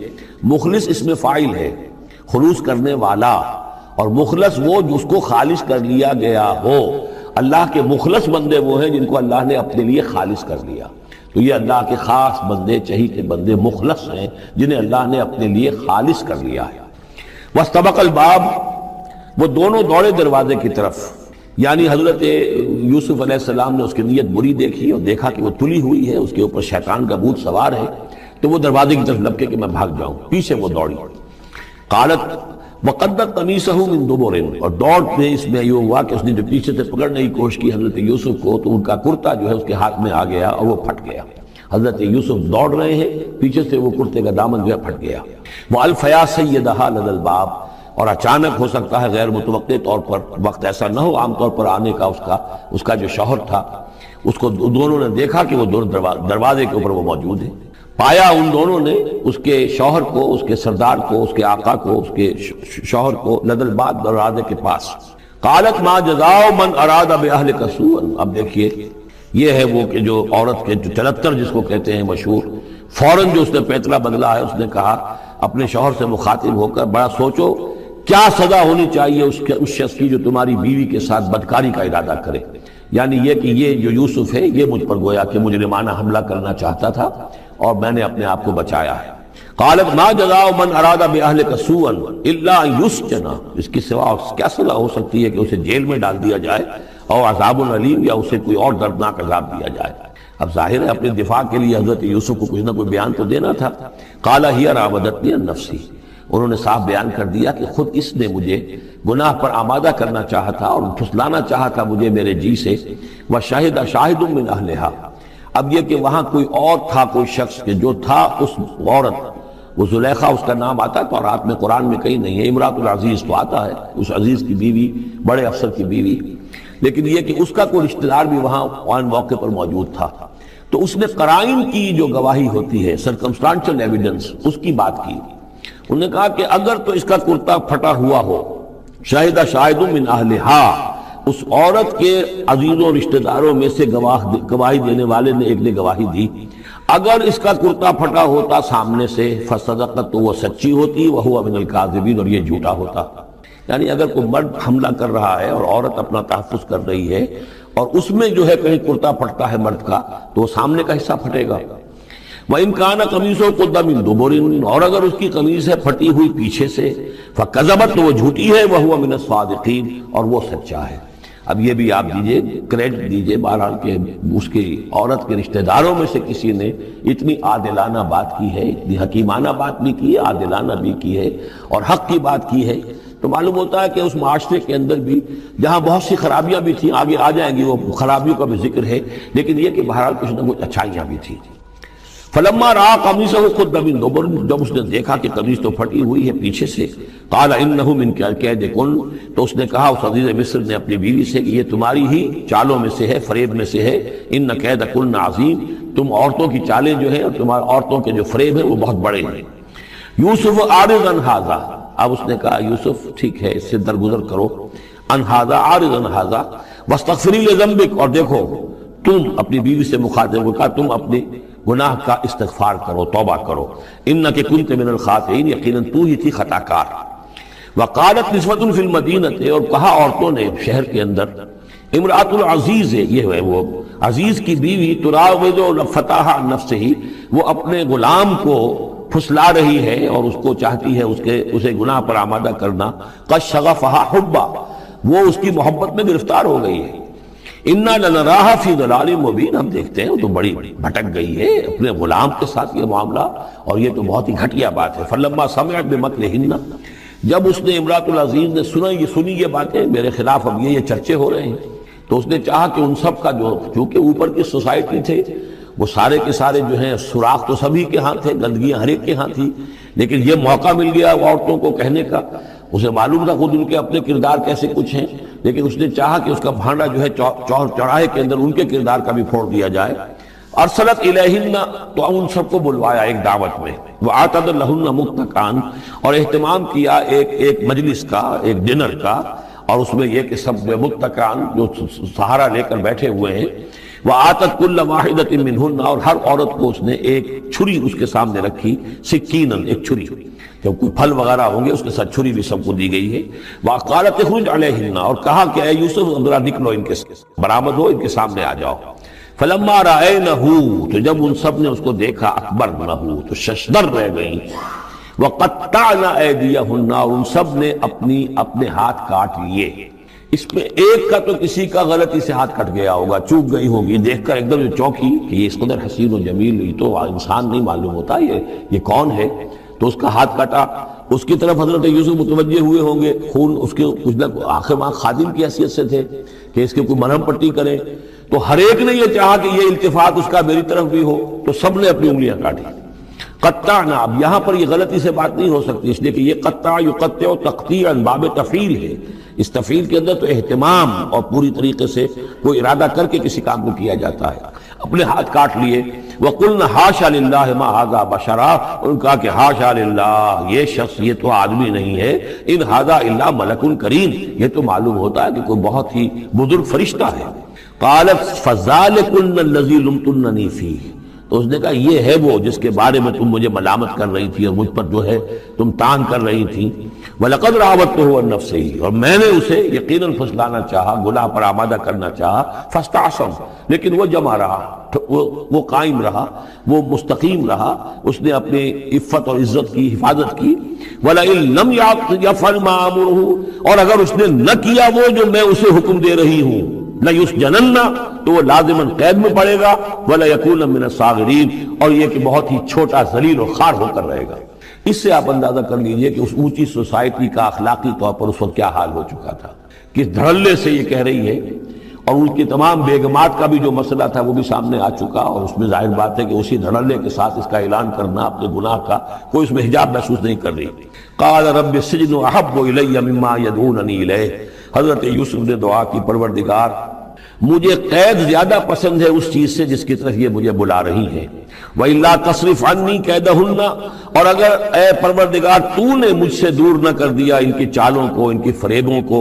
مخلص اس میں فاعل ہے، خلوص کرنے والا، اور مخلص وہ جس کو خالص کر لیا گیا ہو۔ اللہ کے مخلص بندے وہ ہیں جن کو اللہ نے اپنے لیے خالص کر لیا، تو یہ اللہ کے خاص بندے، چہیتے بندے مخلص ہیں جنہیں اللہ نے اپنے لیے خالص کر لیا ہے۔ واستبق الباب، وہ دونوں دوڑے دروازے کی طرف، یعنی حضرت یوسف علیہ السلام نے اس کی نیت بری دیکھی اور دیکھا کہ وہ تلی ہوئی ہے، اس کے اوپر شیطان کا بھوت سوار ہے، تو وہ دروازے کی طرف لپکے کہ میں بھاگ جاؤں، پیچھے وہ دوڑی۔ قالت، وقدت قمیصہ من دبر، اور دوڑتے اس میں یہ ہوا کہ اس نے جو پیچھے سے پکڑنے کی کوشش کی حضرت یوسف کو تو ان کا کرتا جو ہے اس کے ہاتھ میں آ گیا اور وہ پھٹ گیا۔ حضرت یوسف دوڑ رہے ہیں، پیچھے سے وہ کرتے کا دامن جو ہے پھٹ گیا۔ وَأَلْفَيَا سَيِّدَهَا لَدَى الْبَابِ، اور اچانک ہو سکتا ہے غیر متوقع طور پر، وقت ایسا نہ ہو عام طور پر آنے کا اس کا جو شوہر تھا، اس کو دونوں نے دیکھا کہ وہ دونوں دروازے کے اوپر وہ موجود ہے۔ پایا ان دونوں نے اس کے شوہر کو، اس کے سردار کو، اس کے آقا کو، اس کے شوہر کو لدى الباب، دروازے کے پاس۔ قالت ما جزاء من اراد باهلك سوءا، اب دیکھیے یہ ہے وہ کہ جو عورت کے جو چلتر جس کو کہتے ہیں مشہور، فوراً جو اس نے پیتلا بدلا ہے، اس نے کہا اپنے شوہر سے مخاطب ہو کر بڑا سوچو کیا سزا ہونی چاہیے اس شخص کی جو تمہاری بیوی کے ساتھ بدکاری کا ارادہ کرے، یعنی یہ کہ یہ جو یوسف ہے یہ مجھ پر گویا کہ مجرمانہ حملہ کرنا چاہتا تھا اور میں نے اپنے آپ کو بچایا ہے۔ قالت ما جزاء من اراد باهلك سوءا الا ان يسجن، اس کی سوا کیا سزا ہو سکتی ہے کہ اسے جیل میں ڈال دیا جائے اور عذاب علیم، یا اسے کوئی اور دردناک عذاب دیا جائے۔ اب ظاہر ہے اپنے دفاع کے لیے حضرت یوسف کو کچھ نہ کوئی بیان تو دینا تھا۔ قال هي راودتني عن نفسي، انہوں نے صاف بیان کر دیا کہ خود اس نے مجھے گناہ پر آمادہ کرنا چاہا تھا اور پھسلانا چاہا تھا مجھے میرے جی سے۔ وشهد شاهد من اهلها، اب یہ کہ وہاں کوئی اور تھا، کوئی شخص کہ جو تھا اس عورت، وہ زلیخا اس کا نام آتا ہے تو رات میں قرآن میں کہیں نہیں ہے، امراۃ العزیز تو آتا ہے، اس عزیز کی بیوی، بڑے افسر کی بیوی، لیکن یہ کہ اس کا کوئی رشتہ دار بھی وہاں آن موقع پر موجود تھا، تو اس نے قرائن کی جو گواہی ہوتی ہے، سرکمسٹانشل ایویڈنس، اس کی بات کی۔ انہوں نے کہا کہ اگر تو اس کا کرتا پھٹا ہوا ہو، شاہد شاہد من اہلہا، اس عورت کے عزیزوں رشتہ داروں میں سے گواہی دینے والے نے ایک نے گواہی دی، اگر اس کا کرتا پھٹا ہوتا سامنے سے فصدقت، تو وہ سچی ہوتی، وہو من الکاذبین، اور یہ جھوٹا ہوتا۔ یعنی اگر کوئی مرد حملہ کر رہا ہے اور عورت اپنا تحفظ کر رہی ہے اور اس میں جو ہے کہیں کرتا پھٹتا ہے مرد کا، تو وہ سامنے کا حصہ پھٹے گا۔ وَإِنْ كَانَ قَمِيصُهُ قُدَّ مِن دُبُرٍ، اور اگر اس کی قمیص ہے پھٹی ہوئی پیچھے سے، فَكَذَبَتْ، تو وہ جھوٹی ہے، وَهُوَ مِنَ الصَّادِقِينَ، اور وہ سچا ہے۔ اب یہ بھی آپ دیجئے، کریڈٹ دیجئے بہرحال کہ اس کی عورت کے رشتہ داروں میں سے کسی نے اتنی عادلانہ بات کی ہے، اتنی حکیمانہ بات بھی کی ہے، عادلانہ بھی کی ہے اور حق کی بات کی ہے، تو معلوم ہوتا ہے کہ اس معاشرے کے اندر بھی جہاں بہت سی خرابیاں بھی تھیں، آگے آ جائیں گی وہ خرابیوں کا بھی ذکر ہے، لیکن یہ کہ بہرحال کچھ نہ کچھ اچھائیاں بھی تھیں۔ فلما رأى قميصه قد من دبر، جب اس نے دیکھا کہ قمیص تو پھٹی ہوئی ہے پیچھے سے، قال انه من کیدکن، تو اس نے کہا اس عزیز مصر نے اپنی بیوی سے کہ یہ تمہاری ہی چالوں میں سے ہے، فریب میں سے ہے، ان کیدکن عظیم، تم عورتوں کی چالیں جو ہیں اور تمہاری عورتوں کے جو فریب ہیں وہ بہت بڑے ہیں۔ یوسف اعرض عن ھذا، اب اس نے کہا یوسف ٹھیک ہے اس سے درگزر کرو، عن ھذا، اعرض عن ھذا، واستغفری لذنبک، اور دیکھو تم اپنی بیوی سے مخاطب ہو کہا تم اپنے گناہ کا استغفار کرو، توبہ کرو، انک کنت من الخاطئین، یقیناً تو ہی تھی خطا کار۔ وقالت نسوۃ فی المدینہ، اور کہا عورتوں نے شہر کے اندر، امرأۃ العزیز ہے، یہ ہے وہ عزیز کی بیوی، تراود فتح عن نفسہ، وہ اپنے غلام کو پھسلا رہی ہے اور اس کو چاہتی ہے اسے گناہ پر آمادہ کرنا، قد شغفہا حبا، وہ اس کی محبت میں گرفتار ہو گئی ہے، انا لنراہا فی ضلال مبین، ہم دیکھتے ہیں وہ تو بڑی بھٹک گئی ہے اپنے غلام کے ساتھ یہ معاملہ، اور یہ تو بہت ہی گھٹیا بات ہے۔ فلما سمعت بمکرہن، جب اس نے امراۃ العزیز نے سنی یہ باتیں میرے خلاف، اب یہ چرچے ہو رہے ہیں، تو اس نے چاہا کہ ان سب کا جو چونکہ اوپر کی سوسائٹی تھے وہ سارے کے سارے جو ہیں سوراخ تو سبھی کے ہاں تھے، گندگیاں ہر ایک کے ہاں تھی، لیکن یہ موقع مل گیا عورتوں کو کہنے کا، اسے معلوم تھا خود ان کے اپنے کردار کیسے کچھ ہیں، لیکن اس نے چاہا کہ اس کا بھانڈا جو ہے چوراہے کے اندر ان کے کردار کا بھی پھوڑ دیا جائے۔ ارسلت الیہن، تو ان سب کو بلوایا ایک دعوت میں، وآتت لہن متکئا، اور اہتمام کیا ایک مجلس کا، ایک ڈنر کا، اور اس میں یہ کہ سب متکئا جو سہارا لے کر بیٹھے ہوئے ہیں، وآتت کل واحدۃ منہن، اور ہر عورت کو اس نے ایک چھری اس کے سامنے رکھی، سکینا، ایک چھری، جب کوئی پھل وغیرہ ہوں گے اس کے ساتھ چھری بھی سب کو دی گئی ہے۔ وقالت اخرج علیہن، اور کہا کہ اے یوسف ذرا نکلو ان کے برآمد ہو، ان کے سامنے آ جاؤ۔ فلما رأینہ، تو جب ان سب نے اس کو دیکھا، اکبرنہ، تو ششدر رہ گئیں، وقطعن ایدیہن، اور ان سب نے اپنے ہاتھ کاٹ لیے۔ اس میں ایک کا تو کسی کا غلطی سے ہاتھ کٹ گیا ہوگا، چوک گئی ہوگی، دیکھ کر ایک دم چونکی کہ یہ اس قدر حسین و جمیل، یہ تو انسان نہیں معلوم ہوتا یہ کون ہے، تو اس کا ہاتھ کٹا۔ اس کی طرف حضرت یوسف متوجہ ہوئے ہوں گے، خون اس کے کچھ نہ آخر وہاں خادم کی حیثیت سے تھے کہ اس کے کوئی مرہم پٹی کریں، تو ہر ایک نے یہ چاہا کہ یہ التفات اس کا میری طرف بھی ہو، تو سب نے اپنی انگلیاں کاٹی۔ قطعنا، اب یہاں پر یہ غلطی سے بات نہیں ہو سکتی، اس لیے کہ یہ قطع یقطع تقطیعا باب تفعیل ہے، اس تفعیل کے اندر تو اہتمام اور پوری طریقے سے کوئی ارادہ کر کے کسی کام کو کیا جاتا ہے۔ اپنے ہاتھ کاٹ لیے، وَقُلْنَا حَاشَا لِلَّهِ مَا هَذَا بَشَرًا، ان کہا کہ حاشا للہ، یہ شخص یہ تو آدمی نہیں ہے، ان هَذَا إِلَّا مَلَكٌ کریم، یہ تو معلوم ہوتا ہے کہ کوئی بہت ہی بزرگ فرشتہ ہے۔ قالت فَذَلِكُنَّ الَّذِي لُمْتُنَّنِي فِيهِ، تو اس نے کہا یہ ہے وہ جس کے بارے میں تم مجھے ملامت کر رہی تھی اور مجھ پر جو ہے تم تان کر رہی تھی۔ وَلَقَدْ رَاوَدتُّهُ عَن نَفْسِهِ، اور میں نے اسے یقیناً پھسلانا چاہا، گناہ پر آمادہ کرنا چاہا، فَاسْتَعْصَمَ، لیکن وہ جمع رہا، وہ قائم رہا، وہ مستقیم رہا، اس نے اپنی عفت اور عزت کی حفاظت کی۔ وَلَئِن لَمْ يَفْعَلْ مَا آمُرُهُ، اور اگر اس نے نہ کیا وہ جو میں اسے حکم دے رہی ہوں، لَيُسْجَنَنَّ، تو وہ لازماً قید میں پڑے گا، وَلَيَكُونَ مِنَ الصَّاغِرِينَ، اور یہ کہ بہت ہی چھوٹا ذلیل اور خوار ہو کر رہے گا۔ اس سے آپ اندازہ کر لیجئے کہ اس اونچی سوسائٹی کا اخلاقی طور پر اس وقت کیا حال ہو چکا تھا، کس دھڑلے سے یہ کہہ رہی ہے، اور ان کی تمام بیگمات کا بھی جو مسئلہ تھا وہ بھی سامنے آ چکا، اور اس میں ظاہر بات ہے کہ اسی دھڑلے کے ساتھ اس کا اعلان کرنا اپنے گناہ کا، کوئی اس میں حجاب محسوس نہیں کر رہی۔ قال رب السجن احب الی مما یدعوننی الیہ، حضرت یوسف نے دعا کی، پروردگار مجھے قید زیادہ پسند ہے اس چیز سے جس کی طرف یہ مجھے بلا رہی ہیں۔ وَإِلَّا تَصْرِفْ عَنِّي كَيْدَهُنَّ، اور اگر اے پروردگار تو نے مجھ سے دور نہ کر دیا ان کی چالوں کو، ان کی فریبوں کو،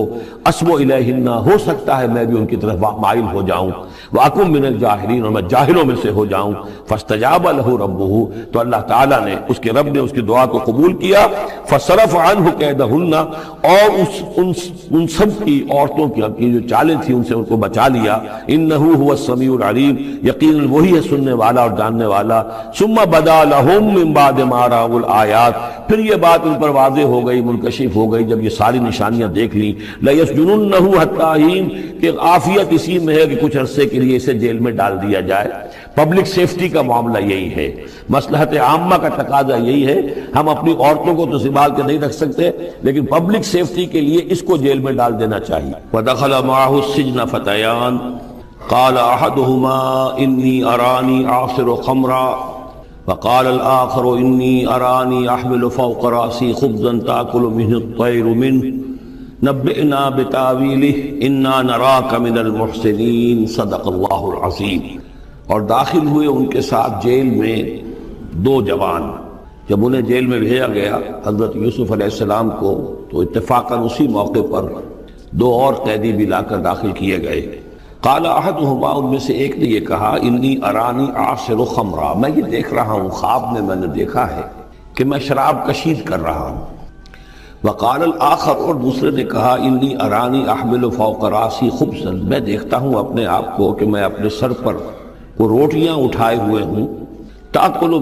أَسْمُ إِلَيْهِنَّ، ہو سکتا ہے میں بھی ان کی طرف مائل ہو جاؤں، وَأَكُن مِّنَ الْجَاهِلِينَ، اور میں جاہلوں میں سے ہو جاؤں۔ فَاسْتَجَابَ لَهُ رَبُّهُ، تو اللہ تعالیٰ نے، اس کے رب نے اس کی دعا کو قبول کیا۔ فَصَرَفَ عَنْهُ كَيْدَهُنَّ، اور ان سب کی عورتوں کی جو چالیں تھیں ان سے ان کو بچا لیا۔ إِنَّهُ هُوَ السَّمِيعُ الْعَلِيمُ، یقیناً وہی ہے سننے والا اور جاننے والا۔ ثم بدا لهم من بعد ما رأوا الآیات، پھر یہ بات ان پر واضح ہو گئی، منکشف ہو گئی جب یہ ساری نشانیاں دیکھ لیں۔ لَيَسْجُنُنَّهُ حَتَّىٰ حِينٍ، کہ عافیت اسی میں ہے کہ کچھ عرصے کے لیے اسے جیل میں ڈال دیا جائے۔ پبلک سیفٹی کا معاملہ یہی ہے، مصلحت عامہ کا تقاضا یہی ہے۔ ہم اپنی عورتوں کو تو سنبھال کے نہیں رکھ سکتے، لیکن پبلک سیفٹی کے لیے اس کو جیل میں ڈال دینا چاہیے۔ وَدَخَلَ مَعَهُ السِّجْنَ فَتَيَانِ قال احدهما انی ارانی اعصر خمرا وقال الاخر انی ارانی احمل فوق رأسی خبزا تاکل منه الطیر منه نبئنا بتاویلہ انا نراک من المحسنین، صدق اللہ العظیم۔ اور داخل ہوئے ان کے ساتھ جیل میں دو جوان۔ جب انہیں جیل میں بھیجا گیا حضرت یوسف علیہ السلام کو، تو اتفاقاً اسی موقع پر دو اور قیدی بھی لا کر داخل کیے گئے۔ قال احدهما، ان میں سے ایک نے یہ کہا، انی ارانی اعصر خمرا، میں یہ دیکھ رہا ہوں، خواب میں نے دیکھا ہے کہ میں شراب کشید کر رہا ہوں۔ وقال الاخر، اور دوسرے نے کہا، انی ارانی احمل فوق راسی خبزا، میں دیکھتا ہوں اپنے آپ کو کہ میں اپنے سر پر وہ روٹیاں اٹھائے ہوئے ہوں، تاکل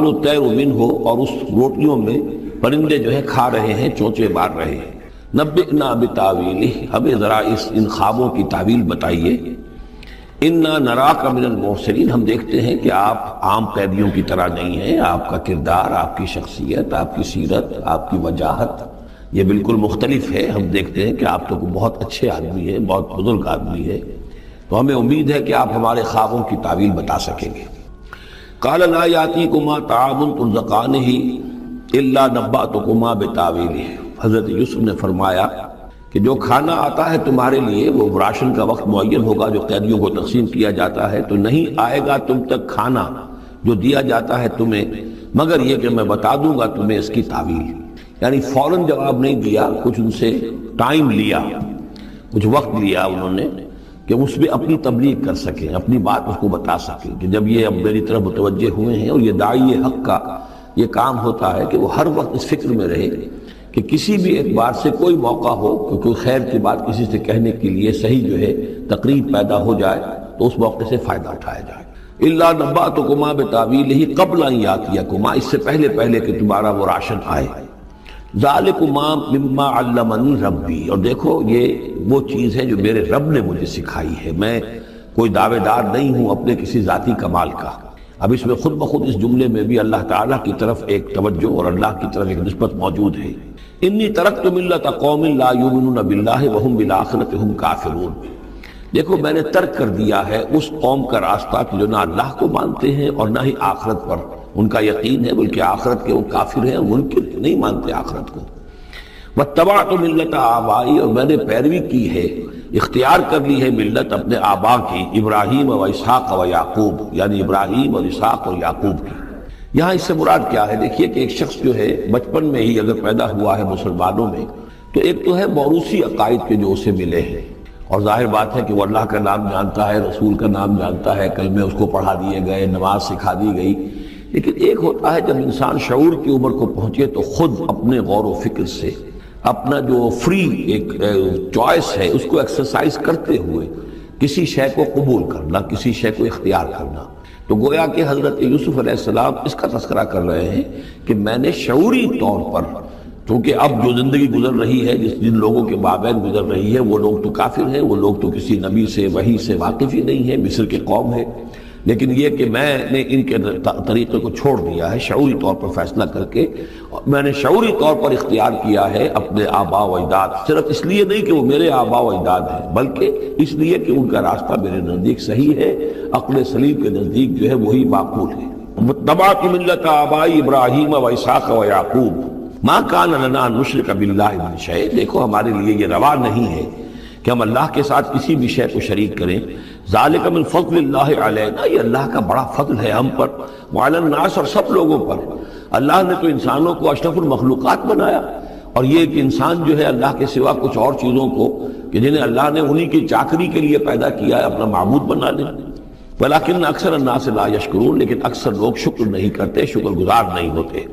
الطیر منہ، اور اس روٹیوں میں پرندے جو ہے کھا رہے ہیں، چونچے مار رہے ہیں۔ نبئنا بتاویلہ، ہمیں ذرا ان خوابوں کی تعویل بتائیے۔ انا نراک من المحسنین، ہم دیکھتے ہیں کہ آپ عام قیدیوں کی طرح نہیں ہیں، آپ کا کردار، آپ کی شخصیت، آپ کی سیرت، آپ کی وجاہت یہ بالکل مختلف ہے۔ ہم دیکھتے ہیں کہ آپ تو بہت اچھے آدمی ہیں، بہت بزرگ آدمی ہے، تو ہمیں امید ہے کہ آپ ہمارے خوابوں کی تعویل بتا سکیں گے۔ قال لا یاتیکما طعام ترزقانہ الا نبأتکما بتاویلہ، حضرت یوسف نے فرمایا کہ جو کھانا آتا ہے تمہارے لیے، وہ راشن کا وقت معین ہوگا جو قیدیوں کو تقسیم کیا جاتا ہے، تو نہیں آئے گا تم تک کھانا جو دیا جاتا ہے تمہیں، مگر یہ کہ میں بتا دوں گا تمہیں اس کی تعویل۔ یعنی فوراً جواب نہیں دیا، کچھ ان سے ٹائم لیا، کچھ وقت لیا انہوں نے کہ اس میں اپنی تبلیغ کر سکیں، اپنی بات اس کو بتا سکیں کہ جب یہ اب میری طرف متوجہ ہوئے ہیں۔ اور یہ داعی حق کا یہ کام ہوتا ہے کہ وہ ہر وقت اس فکر میں رہے کہ کسی بھی اعتبار سے کوئی موقع ہو کہ کوئی خیر کی بات کسی سے کہنے کے لیے صحیح جو ہے تقریب پیدا ہو جائے تو اس موقع سے فائدہ اٹھایا جائے۔ الا نبأتکما بتاویلہ قبل ان یاتیکما، اس سے پہلے کہ تمہارا وہ راشن آئے۔ ذالکما مما علمنی ربی، اور دیکھو یہ وہ چیز ہے جو میرے رب نے مجھے سکھائی ہے، میں کوئی دعوے دار نہیں ہوں اپنے کسی ذاتی کمال کا۔ اب اس میں خود بخود اس جملے میں بھی اللہ تعالیٰ کی طرف ایک توجہ اور اللہ کی طرف ایک نسبت موجود ہے۔ انی ترکت ملت قوم لا یؤمنون باللہ وہم بالآخرۃ ہم کافرون، دیکھو میں نے ترک کر دیا ہے اس قوم کا راستہ کہ جو نہ اللہ کو مانتے ہیں اور نہ ہی آخرت پر ان کا یقین ہے، بلکہ آخرت کے وہ کافر ہیں، منکر نہیں مانتے آخرت کو۔ واتبعت ملت آبائی، اور میں نے پیروی کی ہے، اختیار کر لی ہے ملت اپنے آبا کی، ابراہیم و اسحاق و یعقوب، یعنی ابراہیم اور اسحاق اور یعقوب کی۔ یہاں اس سے مراد کیا ہے؟ دیکھیے کہ ایک شخص جو ہے بچپن میں ہی اگر پیدا ہوا ہے مسلمانوں میں، تو ایک تو ہے موروثی عقائد کے جو اسے ملے ہیں، اور ظاہر بات ہے کہ وہ اللہ کا نام جانتا ہے، رسول کا نام جانتا ہے، کلمے اس کو پڑھا دیے گئے، نماز سکھا دی گئی۔ لیکن ایک ہوتا ہے جب انسان شعور کی عمر کو پہنچے تو خود اپنے غور و فکر سے اپنا جو فری ایک چوائس ہے اس کو ایکسرسائز کرتے ہوئے کسی شے کو قبول کرنا، کسی شے کو اختیار کرنا۔ تو گویا کہ حضرت یوسف علیہ السلام اس کا تذکرہ کر رہے ہیں کہ میں نے شعوری طور پر، کیونکہ اب جو زندگی گزر رہی ہے، جن لوگوں کے مابین گزر رہی ہے، وہ لوگ تو کافر ہیں، وہ لوگ تو کسی نبی سے وحی سے واقف ہی نہیں ہے، مصر کے قوم ہے، لیکن یہ کہ میں نے ان کے طریقے کو چھوڑ دیا ہے شعوری طور پر فیصلہ کر کے، اور میں نے شعوری طور پر اختیار کیا ہے اپنے آبا و اجداد، صرف اس لیے نہیں کہ وہ میرے آبا و اجداد ہیں، بلکہ اس لیے کہ ان کا راستہ میرے نزدیک صحیح ہے، عقل سلیم کے نزدیک جو ہے وہی معقول ہے۔ واتبعت ملت آبائی ابراہیم و اسحاق و یعقوب ما کان لنا ان نشرک باللہ من شیء، دیکھو ہمارے لیے یہ روا نہیں ہے کہ ہم اللہ کے ساتھ کسی بھی شے کو شریک کریں۔ ذالک من فضل اللہ علینا، یہ اللہ کا بڑا فضل ہے ہم پر، وعلی الناس، اور سب لوگوں پر۔ اللہ نے تو انسانوں کو اشرف المخلوقات بنایا، اور یہ کہ انسان جو ہے اللہ کے سوا کچھ اور چیزوں کو کہ جنہیں اللہ نے انہی کی چاکری کے لیے پیدا کیا ہے اپنا معبود بنا لے۔ ولیکن اکثر الناس لا یشکرون، لیکن اکثر لوگ شکر نہیں کرتے، شکر گزار نہیں ہوتے۔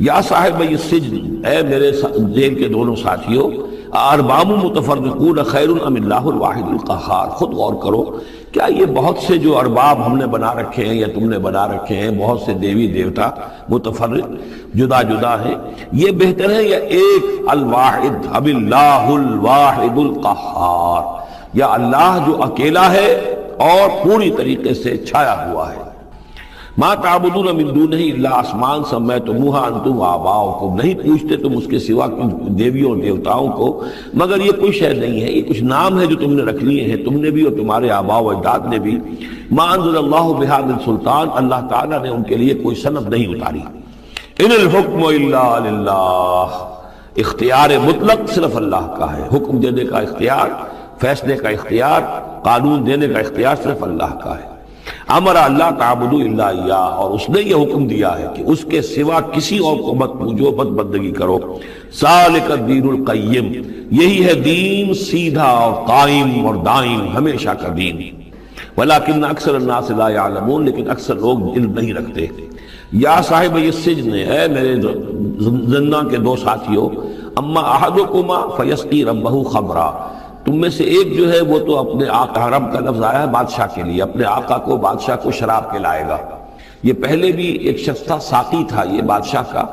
یا صاحب السجن، اے میرے جیل کے دونوں ساتھیوں، ارباب متفرقون خیر ام اللہ الواحد القہار، خود غور کرو، کیا یہ بہت سے جو ارباب ہم نے بنا رکھے ہیں یا تم نے بنا رکھے ہیں، بہت سے دیوی دیوتا متفرق جدا جدا ہیں، یہ بہتر ہے یا ایک الواحد اب اللہ الواحد القہار، یا اللہ جو اکیلا ہے اور پوری طریقے سے چھایا ہوا ہے۔ ما تعبدون من دونہ الا اسماء سمیتموہا انتم وآباؤکم، نہیں پوچھتے تم اس کے سوا دیویوں اور دیوتاؤں کو مگر یہ کوئی شے نہیں ہے، یہ کچھ نام ہے جو تم نے رکھ لیے ہیں، تم نے بھی اور تمہارے آباء و اجداد نے بھی۔ ما انزل اللہ بہا من سلطان، اللہ تعالیٰ نے ان کے لیے کوئی سند نہیں اتاری۔ ان الحکم الا للہ، اختیار مطلق صرف اللہ کا ہے، حکم دینے کا اختیار، فیصلے کا اختیار، قانون دینے کا اختیار صرف اللہ کا ہے۔ امر اللہ تعبدوا الا اياه، اور اس نے یہ حکم دیا ہے کہ اس کے سوا کسی اور کو مت پوجو، مت بندگی کرو۔ ذالک الدین القیم، یہی ہے دین سیدھا اور قائم اور دائم، ہمیشہ کا دین۔ ولیکن اکثر الناس لا يعلمون، لیکن اکثر لوگ علم نہیں رکھتے۔ یا صاحب السجن، اے میرے زندان کے دو ساتھیوں، اما احدکما فیسقی ربہ خمرا، تم میں سے ایک جو ہے وہ تو اپنے آقا، رب کا لفظ آیا ہے بادشاہ کے لیے، اپنے آقا کو، بادشاہ کو شراب پلائے گا۔ یہ پہلے بھی ایک شخص تھا، ساقی تھا یہ بادشاہ کا،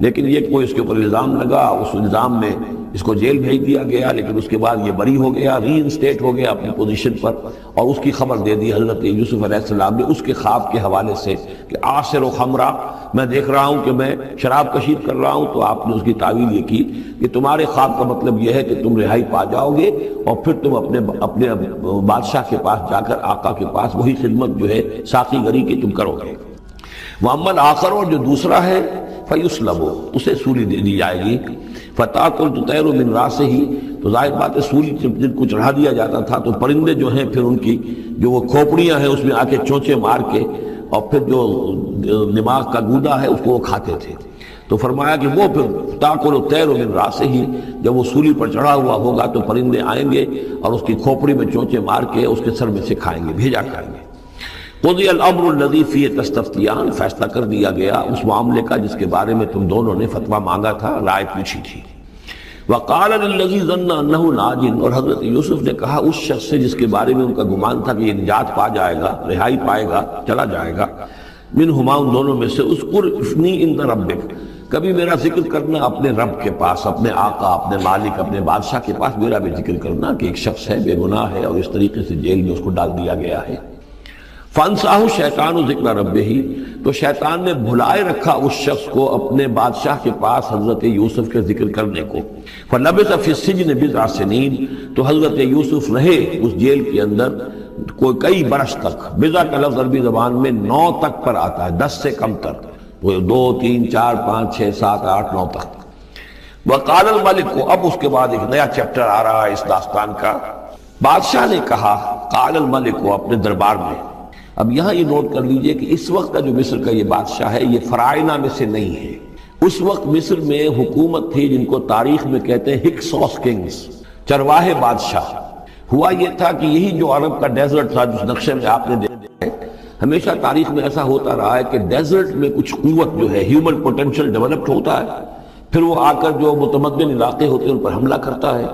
لیکن یہ کوئی اس کے اوپر الزام لگا، اس الزام میں اس کو جیل بھیج دیا گیا، لیکن اس کے بعد یہ بری ہو گیا، ری انسٹیٹ ہو گیا اپنی پوزیشن پر، اور اس کی خبر دے دی حضرت یوسف علیہ السلام نے اس کے خواب کے حوالے سے کہ آصر و خمرہ، میں دیکھ رہا ہوں کہ میں شراب کشید کر رہا ہوں۔ تو آپ نے اس کی تعویل یہ کی کہ تمہارے خواب کا مطلب یہ ہے کہ تم رہائی پا جاؤ گے، اور پھر تم اپنے بادشاہ کے پاس جا کر آقا کے پاس وہی خدمت جو ہے ساقی گری کی تم کرو گے۔ وَأَمَّا الْآخَرُ، اور جو دوسرا ہے، فَيُسْلَبُ، اسے سولی دے دی جائے گی۔ فَتَأْكُلُ الطَّيْرُ مِنْ رَأْسِهِ، تو ظاہر بات ہے سولی جن کو چڑھا دیا جاتا تھا تو پرندے جو ہیں پھر ان کی جو وہ کھوپڑیاں ہیں اس میں آ کے چونچے مار کے، اور پھر جو دماغ کا گودا ہے اس کو وہ کھاتے تھے۔ تو فرمایا کہ وہ پھر تاکل الطیر من راسہ، جب وہ سولی پر چڑھا ہوا ہوگا تو پرندے آئیں گے اور اس کی کھوپڑی میں چونچے مار کے اس کے سر میں سے کھائیں گے، بھیجا کریں گے۔ قضی الامر الذی فیہ تستفتیان، فیصلہ کر دیا گیا اس معاملے کا جس کے بارے میں تم دونوں نے فتویٰ مانگا تھا، رائے پوچھی تھی۔ وقال للذی ظن انہ ناج، اور حضرت یوسف نے کہا اس شخص سے جس کے بارے میں ان کا گمان تھا کہ یہ نجات پا جائے گا، رہائی پائے گا، چلا جائے گا، منہما، ان دونوں میں سے، اذکر افنی عند ربک، کبھی میرا ذکر کرنا اپنے رب کے پاس، اپنے آقا، اپنے مالک، اپنے بادشاہ کے پاس میرا بھی ذکر کرنا کہ ایک شخص ہے، بے گناہ ہے، اور اس طریقے سے جیل میں اس کو ڈال دیا گیا ہے۔ فانساہ شیطان ذکر ربہ، تو شیطان نے بھلائے رکھا اس شخص کو اپنے بادشاہ کے پاس حضرت یوسف کے ذکر کرنے کو۔ فلبث فی السجن بضع سنین، تو حضرت یوسف رہے اس جیل کے اندر کوئی کئی برس تک۔ بضع کا لفظ عربی زبان میں 9 تک پر آتا ہے، 10 سے کم تر، وہ 2 3 4 5 6 7 8 9 تک۔ وقال الملک کو، اب اس کے بعد ایک نیا چیپٹر آ رہا ہے اس داستان کا۔ بادشاہ نے کہا، قال الملک کو، اپنے دربار میں۔ اب یہاں یہ نوٹ کر لیجئے کہ اس وقت کا جو مصر کا یہ بادشاہ ہے یہ فرائضہ میں سے نہیں ہے۔ اس وقت مصر میں حکومت تھی جن کو تاریخ میں کہتے ہیں ہکسوس کنگز، چرواہے بادشاہ۔ ہوا یہ تھا کہ یہی جو عرب کا ڈیزرٹ تھا جس نقشے میں آپ نے دیکھا ہے، ہمیشہ تاریخ میں ایسا ہوتا رہا ہے کہ ڈیزرٹ میں کچھ قوت جو ہے، ہیومن پوٹینشل ڈیولپڈ ہوتا ہے، پھر وہ آ کر جو متمدن علاقے ہوتے ہیں ان پر حملہ کرتا ہے،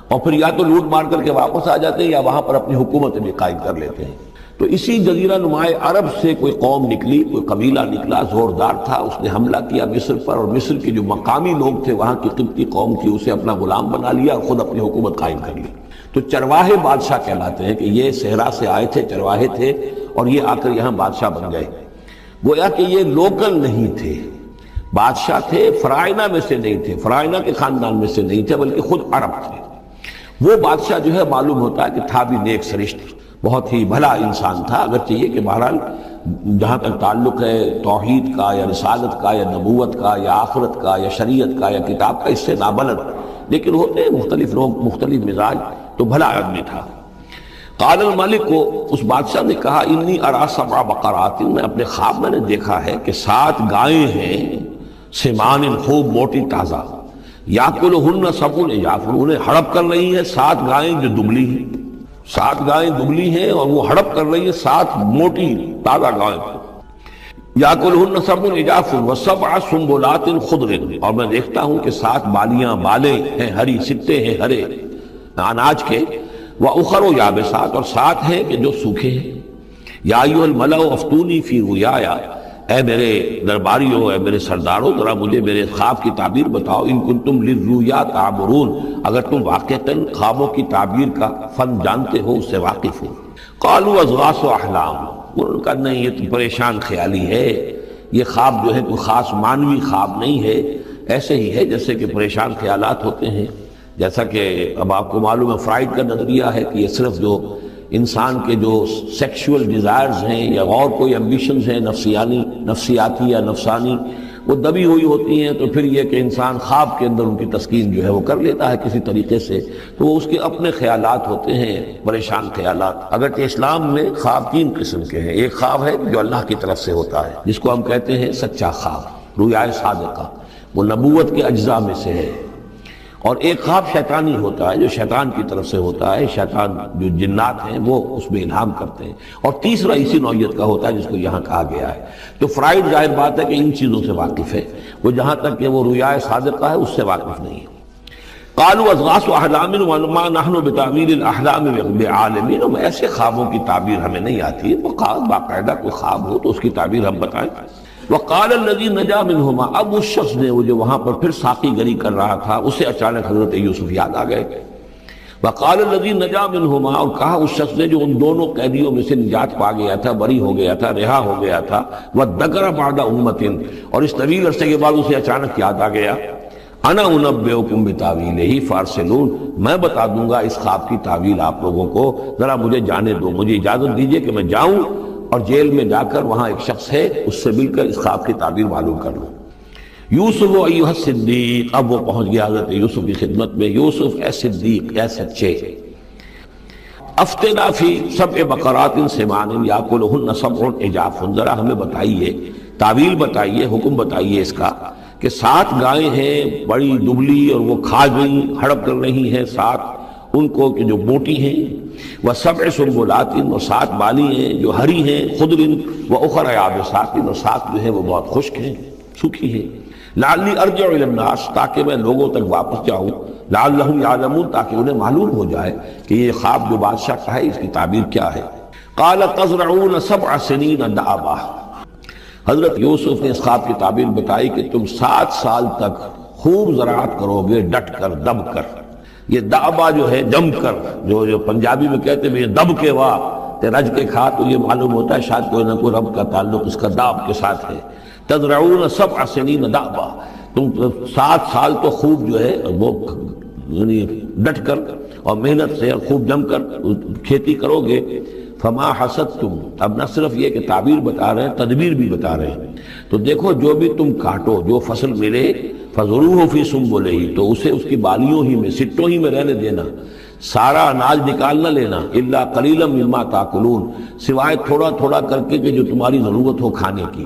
اور پھر یا تو لوٹ مار کر کے واپس آ جاتے ہیں یا وہاں پر اپنی حکومت بھی قائم کر لیتے ہیں۔ تو اسی جزیرہ نمائے عرب سے کوئی قوم نکلی، کوئی قبیلہ نکلا، زوردار تھا، اس نے حملہ کیا مصر پر، اور مصر کے جو مقامی لوگ تھے، وہاں کی قبطی قوم تھی، اسے اپنا غلام بنا لیا اور خود اپنی حکومت قائم کر لی۔ تو چرواہے بادشاہ کہلاتے ہیں کہ یہ صحرا سے آئے تھے، چرواہے تھے، اور یہ آ کر یہاں بادشاہ بن گئے۔ گویا کہ یہ لوکل نہیں تھے، بادشاہ تھے، فرائضہ میں سے نہیں تھے، فرائضہ کے خاندان میں سے نہیں تھے، بلکہ خود عرب تھے۔ وہ بادشاہ جو ہے معلوم ہوتا ہے کہ تھا بھی نیک سرشت، بہت ہی بھلا انسان تھا، اگرچہ یہ کہ بہرحال جہاں تک تعلق ہے توحید کا یا رسالت کا یا نبوت کا یا آخرت کا یا شریعت کا یا کتاب کا، اس سے نابلد، لیکن ہوتے ہیں مختلف لوگ، مختلف مزاج، تو بھلا آدمی تھا۔ قال الملک کو، اس بادشاہ نے کہا، انی ارا 7 بقرات، میں اپنے خواب میں نے دیکھا ہے کہ 7 گائیں ہیں، سمان، خوب موٹی تازہ، یاکلہن 7 عجاف، انہیں ہڑپ کر رہی ہیں 7 گائیں جو دبلی ہیں، 7 گائیں دبلی ہیں اور وہ ہڑپ کر رہی ہیں 7 موٹی تازہ گائیں کو۔ یاکلہن 7 عجاف و7 سنبلات خضر، اور میں دیکھتا ہوں کہ 7 بالیاں، بالیں ہیں ہری، سٹے ہیں ہرے اناج کے، وَأُخَرُ یابسات، اور 7 ہیں کہ جو سوکھے ہیں۔ یا ایھا الملأ افتونی فی رؤیایا، اے میرے درباریوں، اے میرے سرداروں، ذرا مجھے میرے خواب کی تعبیر بتاؤ، ان کنتم للرؤیا تعبرون، اگر تم واقعتاً خوابوں کی تعبیر کا فن جانتے ہو، اس سے واقف ہو۔ قالوا اضغاث احلام، انہوں نے کہا نہیں، یہ تو پریشان خیالی ہے، یہ خواب جو ہے کوئی خاص معنوی خواب نہیں ہے، ایسے ہی ہے جیسے کہ پریشان خیالات ہوتے ہیں۔ جیسا کہ اب آپ کو معلوم ہے فرائڈ کا نظریہ ہے کہ یہ صرف جو انسان کے جو سیکشول ڈیزائرز ہیں یا اور کوئی ایمبیشنز ہیں نفسیاتی یا نفسانی، وہ دبی ہوئی ہوتی ہیں، تو پھر یہ کہ انسان خواب کے اندر ان کی تسکین جو ہے وہ کر لیتا ہے کسی طریقے سے، تو وہ اس کے اپنے خیالات ہوتے ہیں، پریشان خیالات۔ اگرچہ اسلام میں خواب 3 قسم کے ہیں، ایک خواب ہے جو اللہ کی طرف سے ہوتا ہے جس کو ہم کہتے ہیں سچا خواب، رؤیا صادقہ، وہ نبوت کے اجزاء میں سے ہے، اور ایک خواب شیطانی ہوتا ہے جو شیطان کی طرف سے ہوتا ہے، شیطان جو جنات ہیں وہ اس میں الہام کرتے ہیں، اور تیسرا اسی نوعیت کا ہوتا ہے جس کو یہاں کہا گیا ہے۔ تو فرائڈ ظاہر بات ہے کہ ان چیزوں سے واقف ہے، وہ جہاں تک کہ وہ رؤیا صادقہ ہے اس سے واقف نہیں ہے۔ قالوا اضغاث احلام وما نحن بتاویل الاحلام بعالمین، ہم ایسے خوابوں کی تعبیر ہمیں نہیں آتی ہے، باقاعدہ کوئی خواب ہو تو اس کی تعبیر ہم بتائیں۔ وقال الذی نجا منہما، اب اس شخص نے، وہ جو وہاں پر پھر ساقی گری کر رہا تھا، اسے اچانک حضرت یوسف یاد آ گئے۔ وقال الذی نجا منہما، اور کہا اس شخص نے جو ان دونوں قیدیوں میں سے نجات پا گیا تھا، بری ہو گیا تھا، رہا ہو گیا تھا، وذکر بعد امۃ، اور اس طویل عرصے کے بعد اسے اچانک یاد آ گیا، انا انبئکم بتاویلہ فارسلون، میں بتا دوں گا اس خواب کی تعویل آپ لوگوں کو، ذرا مجھے جانے دو، مجھے اجازت دیجئے کہ میں جاؤں اور جیل میں جا کر وہاں ایک شخص ہے اس سے مل کر اس خواب کی تعبیر معلوم کر لوں۔ یوسف ایھا الصدیق، اب وہ پہنچ گیا حضرت یوسف کی خدمت میں، یوسف اے صدیق، اے سچے، افتنا فی 7 بقرات سمان یاکلہن 7 عجاف، ذرا ہمیں بتائیے، تعویل بتائیے، حکم بتائیے اس کا کہ 7 گائیں ہیں بڑی دبلی اور وہ کھا گئی، ہڑپ کر رہی ہیں 7 ان کو کہ جو موٹی ہیں، وسبع سنبلات، اور 7 بالی ہیں جو ہری ہیں، خضر واخر یابسات، اور 7 جو ہیں وہ بہت خشک ہیں، سوکھی ہیں، لعلی ارجع الی الناس، تاکہ میں لوگوں تک واپس جاؤں، لعلہم یعلمون، تاکہ انہیں معلوم ہو جائے کہ یہ خواب جو بادشاہ کا ہے اس کی تعبیر کیا ہے۔ قال تزرعون 7 سنین دأبا، حضرت یوسف نے اس خواب کی تعبیر بتائی کہ تم 7 سال تک خوب زراعت کرو گے، ڈٹ کر، دب کر۔ یہ دعبا جو ہے جم کر، جو پنجابی میں کہتے ہیں یہ دب کے واہ، کہ رج کے کھا تو یہ معلوم ہوتا ہے شاید کوئی نہ کوئی رب کا تعلق اس کا داب کے ساتھ ہے۔ تزرعون 7 سنین دابا، تم 7 سال تو خوب جو ہے وہ یعنی ڈٹ کر اور محنت سے اور خوب جم کر کھیتی کرو گے۔ فما حصدتم، اب نہ صرف یہ کہ تعبیر بتا رہے ہیں، تدبیر بھی بتا رہے ہیں۔ تو دیکھو جو بھی تم کاٹو، جو فصل ملے فضروہ فی سنبلہ، تو اسے اس کی بالیوں ہی میں، سٹوں ہی میں رہنے دینا، سارا اناج نکال نہ لینا، الا قلیلا مما تاکلون، سوائے تھوڑا تھوڑا کر کے کہ جو تمہاری ضرورت ہو کھانے کی۔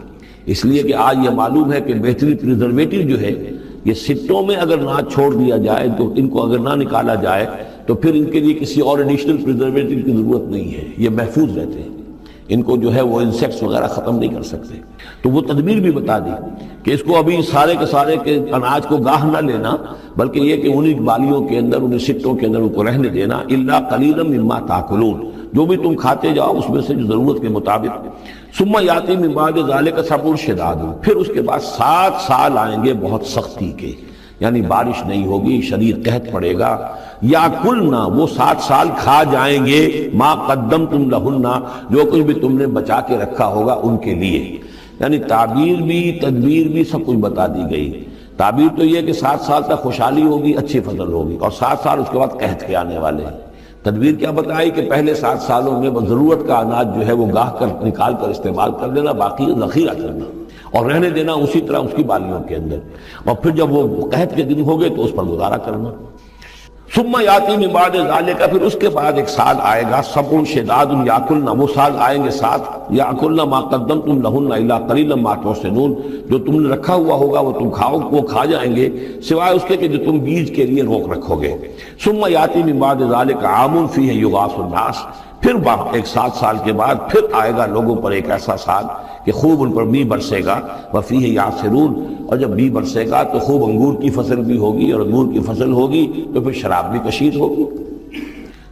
اس لیے کہ آج یہ معلوم ہے کہ بہترین پریزرویٹو جو ہے یہ سٹوں میں اگر نہ چھوڑ دیا جائے، تو ان کو اگر نہ نکالا جائے تو پھر ان کے لیے کسی اور ایڈیشنل پریزرویٹو کی ضرورت نہیں ہے، یہ محفوظ رہتے ہیں، ان کو جو ہے وہ انسیکٹس وغیرہ ختم نہیں کر سکتے۔ تو وہ تدبیر بھی بتا دی کہ اس کو ابھی سارے کے سارے کے اناج کو گاہ نہ لینا، بلکہ یہ کہ انہی بالیوں کے اندر، انہی سٹوں کے اندر ان کو رہنے دینا، الا قلیلا مما تاکلون، جو بھی تم کھاتے جاؤ اس میں سے جو ضرورت کے مطابق۔ ثم یاتی من بعد ذلک سبع شداد، پھر اس کے بعد 7 سال آئیں گے بہت سختی کے، یعنی بارش نہیں ہوگی، شدید قحط پڑے گا۔ یا کلنا، وہ 7 سال کھا جائیں گے، ما قدمتم لہن، جو کچھ بھی تم نے بچا کے رکھا ہوگا ان کے لیے۔ یعنی تعبیر بھی تدبیر بھی سب کچھ بتا دی گئی۔ تعبیر تو یہ کہ 7 سال تک خوشحالی ہوگی، اچھی فصل ہوگی، اور 7 سال اس کے بعد قحط کے آنے والے ہیں۔ تدبیر کیا بتائی کہ پہلے 7 سالوں میں ضرورت کا اناج جو ہے وہ گاہ کر نکال کر استعمال کر لینا، باقی ذخیرہ کرنا اور رہنے دینا اسی طرح اس کی بالیوں کے اندر، اور پھر جب وہ قحط کے دن ہو گئے تو اس پر گزارا کرنا۔ ثم یاتی من بعد ذالک، پھر اس کے بعد ایک سال آئے گا، سبع شداد یاکلن، وہ سال آئیں گے 7، یاکلن ما قدمتم لہن الا قلیلا ما تحسنون، جو تم نے رکھا ہوا ہوگا وہ تم کھاؤ، وہ کھا جائیں گے، سوائے اس کے کہ جو تم بیج کے لیے روک رکھو گے۔ ثم یاتی من بعد ذالک عام فیہ یغاث الناس، پھر ایک 7 سال کے بعد پھر آئے گا لوگوں پر ایک ایسا سال کہ خوب ان پر بی برسے گا، وفیہ یعصرون، اور جب بی برسے گا تو خوب انگور کی فصل بھی ہوگی، اور انگور کی فصل ہوگی تو پھر شراب بھی کشید ہوگی۔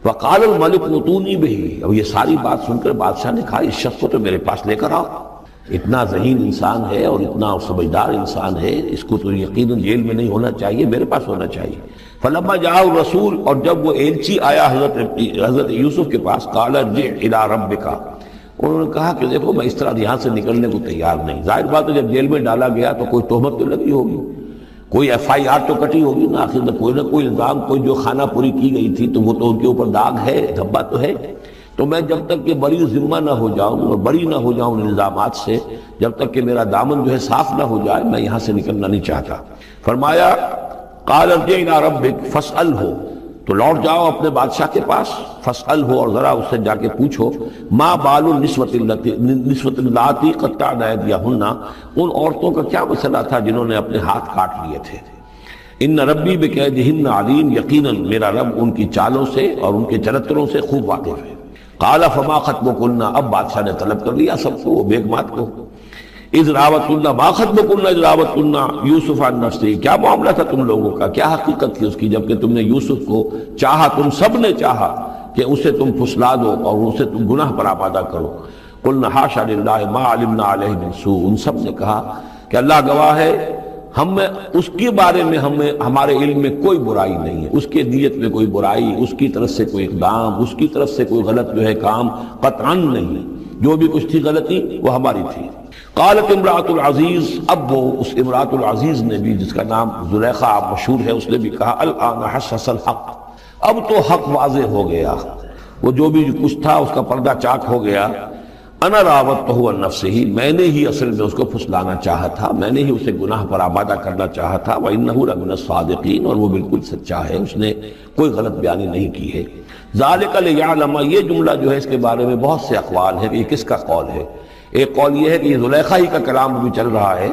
وقال الملک ائتونی بہ، اب یہ ساری بات سن کر بادشاہ نے کہا اس شخص کو تو میرے پاس لے کر آؤ، اتنا ذہین انسان ہے اور اتنا سمجھدار انسان ہے، اس کو تو یقیناً جیل میں نہیں ہونا چاہیے، میرے پاس ہونا چاہیے۔ فلما جاء الرسول، اور جب وہ ایلچی آیا حضرت یوسف کے پاس، قال ارجع الی ربک، انہوں نے کہا کہ دیکھو میں اس طرح یہاں سے نکلنے کو تیار نہیں۔ ظاہر بات ہے جب جیل میں ڈالا گیا تو کوئی تہمت تو لگی ہوگی، کوئی FIR تو کٹی ہوگی نا، آخر میں کوئی نہ کوئی الزام، کوئی جو خانہ پوری کی گئی تھی تو وہ تو ان کے اوپر داغ ہے، دھبا تو ہے۔ تو میں جب تک کہ بری ذمہ نہ ہو جاؤں اور بری نہ ہو جاؤں ان الزامات سے، جب تک کہ میرا دامن جو ہے صاف نہ ہو جائے، میں یہاں سے نکلنا نہیں چاہتا۔ فرمایا قال ارجع الی ربک فاسألہ، تو لوٹ جاؤ اپنے بادشاہ کے پاس، فاسألہ، اور ذرا اس سے جا کے پوچھو، ما بال النسوۃ اللاتی قطعن ایدیہن، ان عورتوں کا کیا مسئلہ تھا جنہوں نے اپنے ہاتھ کاٹ لیے تھے۔ ان ربی بکیدہن علیم، یقیناً میرا رب ان کی چالوں سے اور ان کے چرتروں سے خوب واقف ہے۔ قال فما خطبکن، اب بادشاہ نے طلب کر لیا سب کو، وہ بیگمات کو، اذ راوتن، ما خطبکن اذ راوتن یوسف عن نفسہ، کیا معاملہ تھا تم لوگوں کا، کیا حقیقت تھی اس کی جبکہ تم نے یوسف کو چاہا، تم سب نے چاہا کہ اسے تم پھسلا دو اور اسے تم گناہ پر آبادہ کرو۔ قلنا حاشا للہ ما علمنا علیہ من سوء، ان سب نے کہا کہ اللہ گواہ ہے ہم میں اس کے بارے میں ہمارے علم میں کوئی برائی نہیں ہے، اس کے نیت میں کوئی برائی، اس کی طرف سے کوئی اقدام، اس کی طرف سے کوئی غلط جو ہے کام قطعاً نہیں ہے، جو بھی کچھ تھی غلطی وہ ہماری تھی۔ قالت امرأۃ العزیز، اب وہ اس امرأۃ العزیز نے بھی، جس کا نام زلیخا مشہور ہے، اس نے بھی کہا الآن حسس الحق، اب تو حق واضح ہو گیا، وہ جو بھی کچھ تھا اس کا پردہ چاک ہو گیا۔ انا راوتہ عن نفسہ، میں نے ہی اصل میں اس کو پھسلانا چاہا تھا، میں نے ہی اسے گناہ پر آبادہ کرنا چاہا تھا، وانہ لمن الصادقین، اور وہ بالکل سچا ہے، اس نے کوئی غلط بیانی نہیں کی ہے۔ ذالک لیعلم، یہ جملہ جو ہے اس کے بارے میں بہت سے اقوال ہیں کہ یہ کس کا قول ہے۔ ایک قول یہ ہے کہ یہ زلیخا ہی کا کلام بھی چل رہا ہے،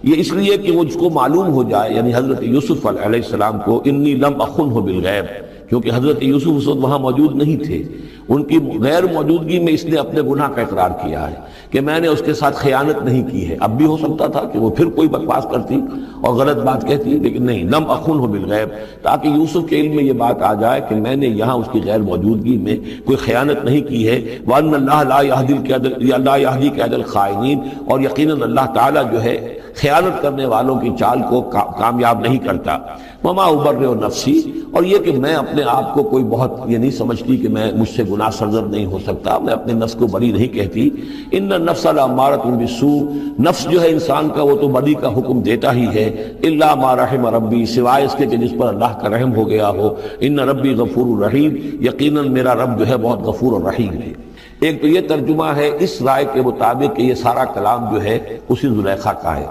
یہ اس لیے کہ وہ اس کو معلوم ہو جائے، یعنی حضرت یوسف علیہ السلام کو، انی لم اخنہ بالغیب، کیونکہ حضرت یوسف اس وقت وہاں موجود نہیں تھے، ان کی غیر موجودگی میں اس نے اپنے گناہ کا اقرار کیا ہے کہ میں نے اس کے ساتھ خیانت نہیں کی ہے۔ اب بھی ہو سکتا تھا کہ وہ پھر کوئی بکواس کرتی اور غلط بات کہتی، لیکن نہیں، لم اخنہ بالغیب، تاکہ یوسف کے علم میں یہ بات آ جائے کہ میں نے یہاں اس کی غیر موجودگی میں کوئی خیانت نہیں کی ہے۔ وَأَنَّ اللَّهَ لَا يَهْدِي كَيْدَ الْخَائِنِينَ، اور یقیناً اللہ تعالیٰ جو ہے خیانت کرنے والوں کی چال کو کامیاب نہیں کرتا۔ وما ابرئ نفسی، اور یہ کہ میں اپنے آپ کو کوئی بہت یہ نہیں سمجھتی کہ میں مجھ سے گناہ سرزد نہیں ہو سکتا، میں اپنے نفس کو بری نہیں کہتی۔ ان النفس لامارۃ بالسوء، نفس جو ہے انسان کا وہ تو بدی کا حکم دیتا ہی ہے، الا ما رحم ربی، سوائے اس کے کہ جس پر اللہ کا رحم ہو گیا ہو۔ ان ربی غفور رحیم، یقیناً میرا رب جو ہے بہت غفور اور رحیم ہے۔ ایک تو یہ ترجمہ ہے اس رائے کے مطابق کہ یہ سارا کلام جو ہے اسی زلیخا کا ہے۔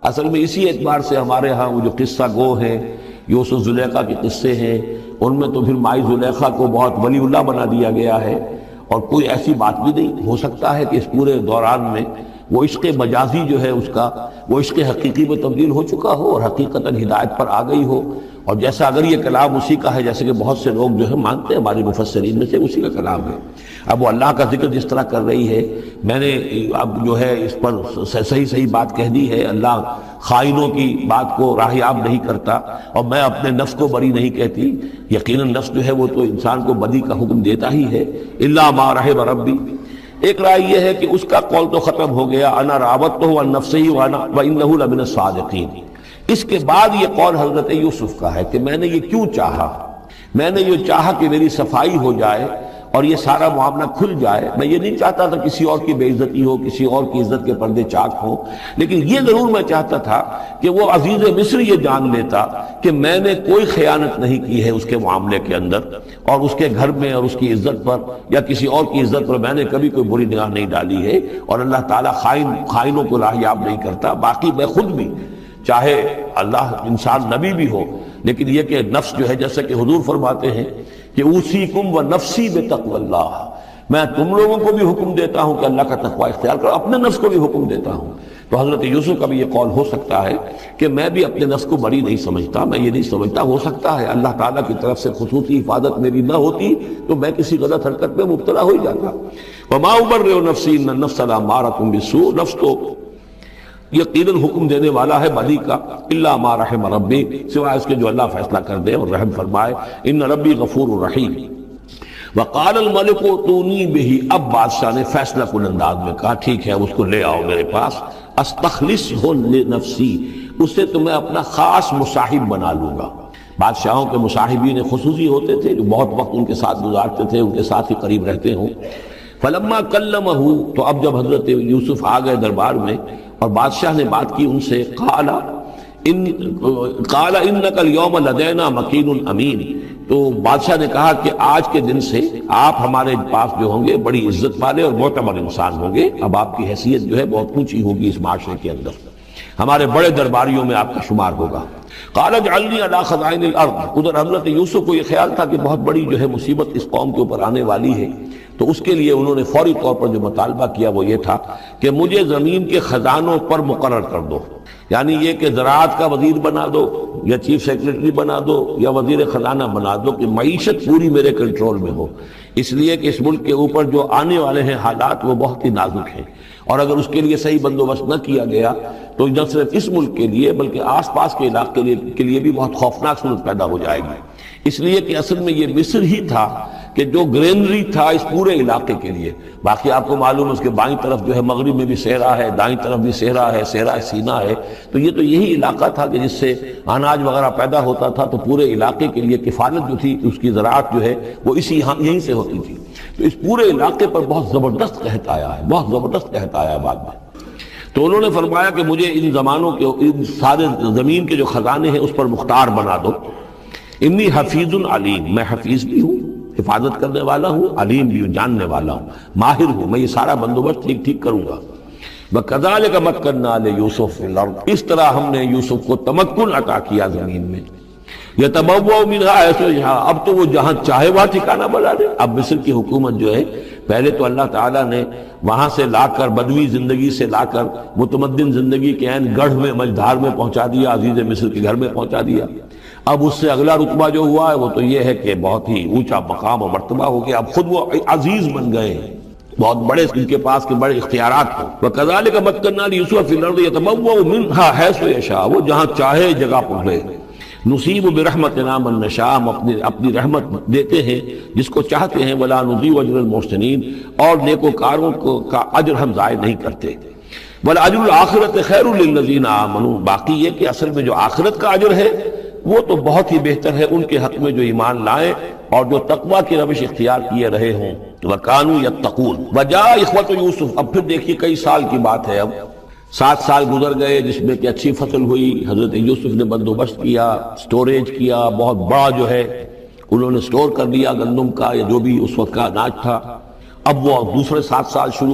اصل میں اسی اعتبار سے ہمارے ہاں وہ جو قصہ گو ہیں، یوسف زلیخا کے قصے ہیں، ان میں تو پھر مائی زلیخا کو بہت ولی اللہ بنا دیا گیا ہے، اور کوئی ایسی بات بھی نہیں ہو سکتا ہے کہ اس پورے دوران میں وہ عشق مجازی جو ہے اس کا وہ عشق حقیقی میں تبدیل ہو چکا ہو اور حقیقتاً ہدایت پر آ گئی ہو۔ اور جیسا اگر یہ کلام اسی کا ہے جیسے کہ بہت سے لوگ جو ہے مانتے ہیں ہمارے مفسرین میں سے، اسی کا کلام ہے۔ اب وہ اللہ کا ذکر جس طرح کر رہی ہے، میں نے اب جو ہے اس پر صحیح بات کہہ دی ہے، اللہ خائنوں کی بات کو راہیاب نہیں کرتا، اور میں اپنے نفس کو بری نہیں کہتی۔ یقیناً نفس جو ہے وہ تو انسان کو بدی کا حکم دیتا ہی ہے، الا ما رحم ربی۔ ایک رائے یہ ہے کہ اس کا قول تو ختم ہو گیا، انا راودتہ عن نفسہ وانہ لمن الصادقین۔ اس کے بعد یہ قول حضرت یوسف کا ہے کہ میں نے یہ کیوں چاہا، میں نے یہ چاہا کہ میری صفائی ہو جائے اور یہ سارا معاملہ کھل جائے۔ میں یہ نہیں چاہتا تھا کسی اور کی بے عزتی ہو، کسی اور کی عزت کے پردے چاک ہوں، لیکن یہ ضرور میں چاہتا تھا کہ وہ عزیز مصر یہ جان لیتا کہ میں نے کوئی خیانت نہیں کی ہے اس کے معاملے کے اندر، اور اس کے گھر میں اور اس کی عزت پر یا کسی اور کی عزت پر میں نے کبھی کوئی بری نگاہ نہیں ڈالی ہے، اور اللہ تعالیٰ خائنوں کو راہیاب نہیں کرتا۔ باقی میں خود بھی، چاہے اللہ انسان نبی بھی ہو، لیکن یہ کہ نفس جو ہے جیسا کہ حضور فرماتے ہیں کہ اوصیکم و نفسی بتقوی اللہ، میں تم لوگوں کو بھی حکم دیتا ہوں کہ اللہ کا تقوی اختیار کرو، اپنے نفس کو بھی حکم دیتا ہوں۔ تو حضرت یوسف کا بھی یہ قول ہو سکتا ہے کہ میں بھی اپنے نفس کو بری نہیں سمجھتا، میں یہ نہیں سمجھتا، ہو سکتا ہے اللہ تعالیٰ کی طرف سے خصوصی حفاظت میری نہ ہوتی تو میں کسی غلط حرکت میں مبتلا ہو جاتا۔ وما ابرئ نفسی ان النفس لامارۃ بالسوء، نفس تو یقیناً حکم دینے والا ہے بدی کا، الا ما رحم ربی، سوائے اس کے جو اللہ فیصلہ کر دے اور رحم فرمائے۔ ان ربی غفور رحیم۔ وقال الملک ائتونی بہ، اب بادشاہ نے فیصلہ کن انداز میں کہا ٹھیک ہے اس کو لے آؤ میرے پاس، استخلصہ لنفسی، اسے تو میں اپنا خاص مصاحب بنا لوں گا۔ بادشاہوں کے مصاحبین خصوصی ہوتے تھے جو بہت وقت ان کے ساتھ گزارتے تھے، ان کے ساتھ ہی قریب رہتے ہوں۔ فلما کلمہ، تو اب جب حضرت یوسف آ گئے دربار میں اور بادشاہ نے بات کی ان سے، قال انک اليوم لدینا مکین امین، تو بادشاہ نے کہا کہ آج کے دن سے آپ ہمارے پاس جو ہوں گے بڑی عزت والے اور معتبر انسان ہوں گے، اب آپ کی حیثیت جو ہے بہت اونچی ہوگی اس معاشرے کے اندر، ہمارے بڑے درباریوں میں آپ کا شمار ہوگا۔ قال اجعلنی علی خزائن الارض، ادھر حضرت یوسف کو یہ خیال تھا کہ بہت بڑی جو ہے مصیبت اس قوم کے اوپر آنے والی ہے، تو اس کے لیے انہوں نے فوری طور پر جو مطالبہ کیا وہ یہ تھا کہ مجھے زمین کے خزانوں پر مقرر کر دو، یعنی یہ کہ زراعت کا وزیر بنا دو یا چیف سیکرٹری بنا دو یا وزیر خزانہ بنا دو، کہ معیشت پوری میرے کنٹرول میں ہو، اس لیے کہ اس ملک کے اوپر جو آنے والے ہیں حالات وہ بہت ہی نازک ہیں، اور اگر اس کے لیے صحیح بندوبست نہ کیا گیا تو نہ صرف اس ملک کے لیے بلکہ آس پاس کے علاقے کے لیے بھی بہت خوفناک صورت پیدا ہو جائے گی۔ اس لیے کہ اصل میں یہ مصر ہی تھا کہ جو گرینری تھا اس پورے علاقے کے لیے، باقی آپ کو معلوم ہے اس کے بائیں طرف جو ہے مغرب میں بھی صحرا ہے، دائیں طرف بھی صحرا ہے، صحرا سینا ہے، تو یہ تو یہی علاقہ تھا کہ جس سے اناج وغیرہ پیدا ہوتا تھا، تو پورے علاقے کے لیے کفالت جو تھی اس کی زراعت جو ہے وہ یہیں سے ہوتی تھی، تو اس پورے علاقے پر بہت زبردست قحط آیا ہے، بہت زبردست قحط آیا ہے بعد میں۔ تو انہوں نے فرمایا کہ مجھے ان زمانوں کے ان سارے زمین کے جو خزانے ہیں اس پر مختار بنا دو۔ انی حفیظ علیم، میں حفیظ بھی ہوں، حفاظت کرنے والا ہوں، علیم بھی ہوں، جاننے والا ہوں، ماہر ہوں، میں یہ سارا بندوبست ٹھیک کروں گا۔ وَكَذَلِكَ مَكَّنَّا لِيُوسُفَ فِي الْأَرْضِ، اس طرح ہم نے یوسف کو تمکن عطا کیا زمین میں۔ يَتَبَوَّأُ مِنْهَا حَيْثُ يَشَاءُ، اب تو وہ جہاں چاہے وہاں ٹھکانہ بنا دے۔ اب مصر کی حکومت جو ہے پہلے تو اللہ تعالیٰ نے وہاں سے لا کر بدوی زندگی سے لا کر متمدن زندگی کے عین گڑھ میں مجدھار میں پہنچا دیا، عزیز مصر کے گھر میں پہنچا دیا۔ اب اس سے اگلا رتبہ جو ہوا ہے وہ تو یہ ہے کہ بہت ہی اونچا مقام اور مرتبہ ہو گیا، اب خود وہ عزیز بن گئے ہیں، بہت بڑے ان کے پاس کے بڑے اختیارات ہوں۔ وَكَذَلِكَ مَكَّنَّا لِيُوسُفَ فِي الْأَرْضِ يَتَبَوَّأُ مِنْهَا حَيْثُ يَشَاءُ، وہ جہاں چاہے جگہ پکڑے۔ نصیب برحمتنا من نشاء، ہم اپنی رحمت دیتے ہیں جس کو چاہتے ہیں، ولا نضيع اجر المحسنین، اور نیکوکاروں کا اجر ہم ضائع نہیں کرتے۔ ولاجر الآخرۃ خیر للذین آمنوا، باقی یہ کہ اصل میں جو آخرت کا اجر ہے وہ تو بہت ہی بہتر ہے ان کے حق میں جو ایمان لائیں اور جو تقوی کی روش اختیار کیے رہے ہوں. وَكَانُوا يَتَّقُونَ. وَجَاءَ إِخْوَةُ يُوسُف. اب پھر دیکھیے کئی سال کی بات ہے، اب 7 سال گزر گئے جس میں کہ اچھی فصل ہوئی. حضرت یوسف نے بندوبست کیا، سٹوریج کیا، بہت بڑا جو ہے انہوں نے سٹور کر دیا گندم کا یا جو بھی اس وقت کا اناج تھا. اب وہ دوسرے 7 سال شروع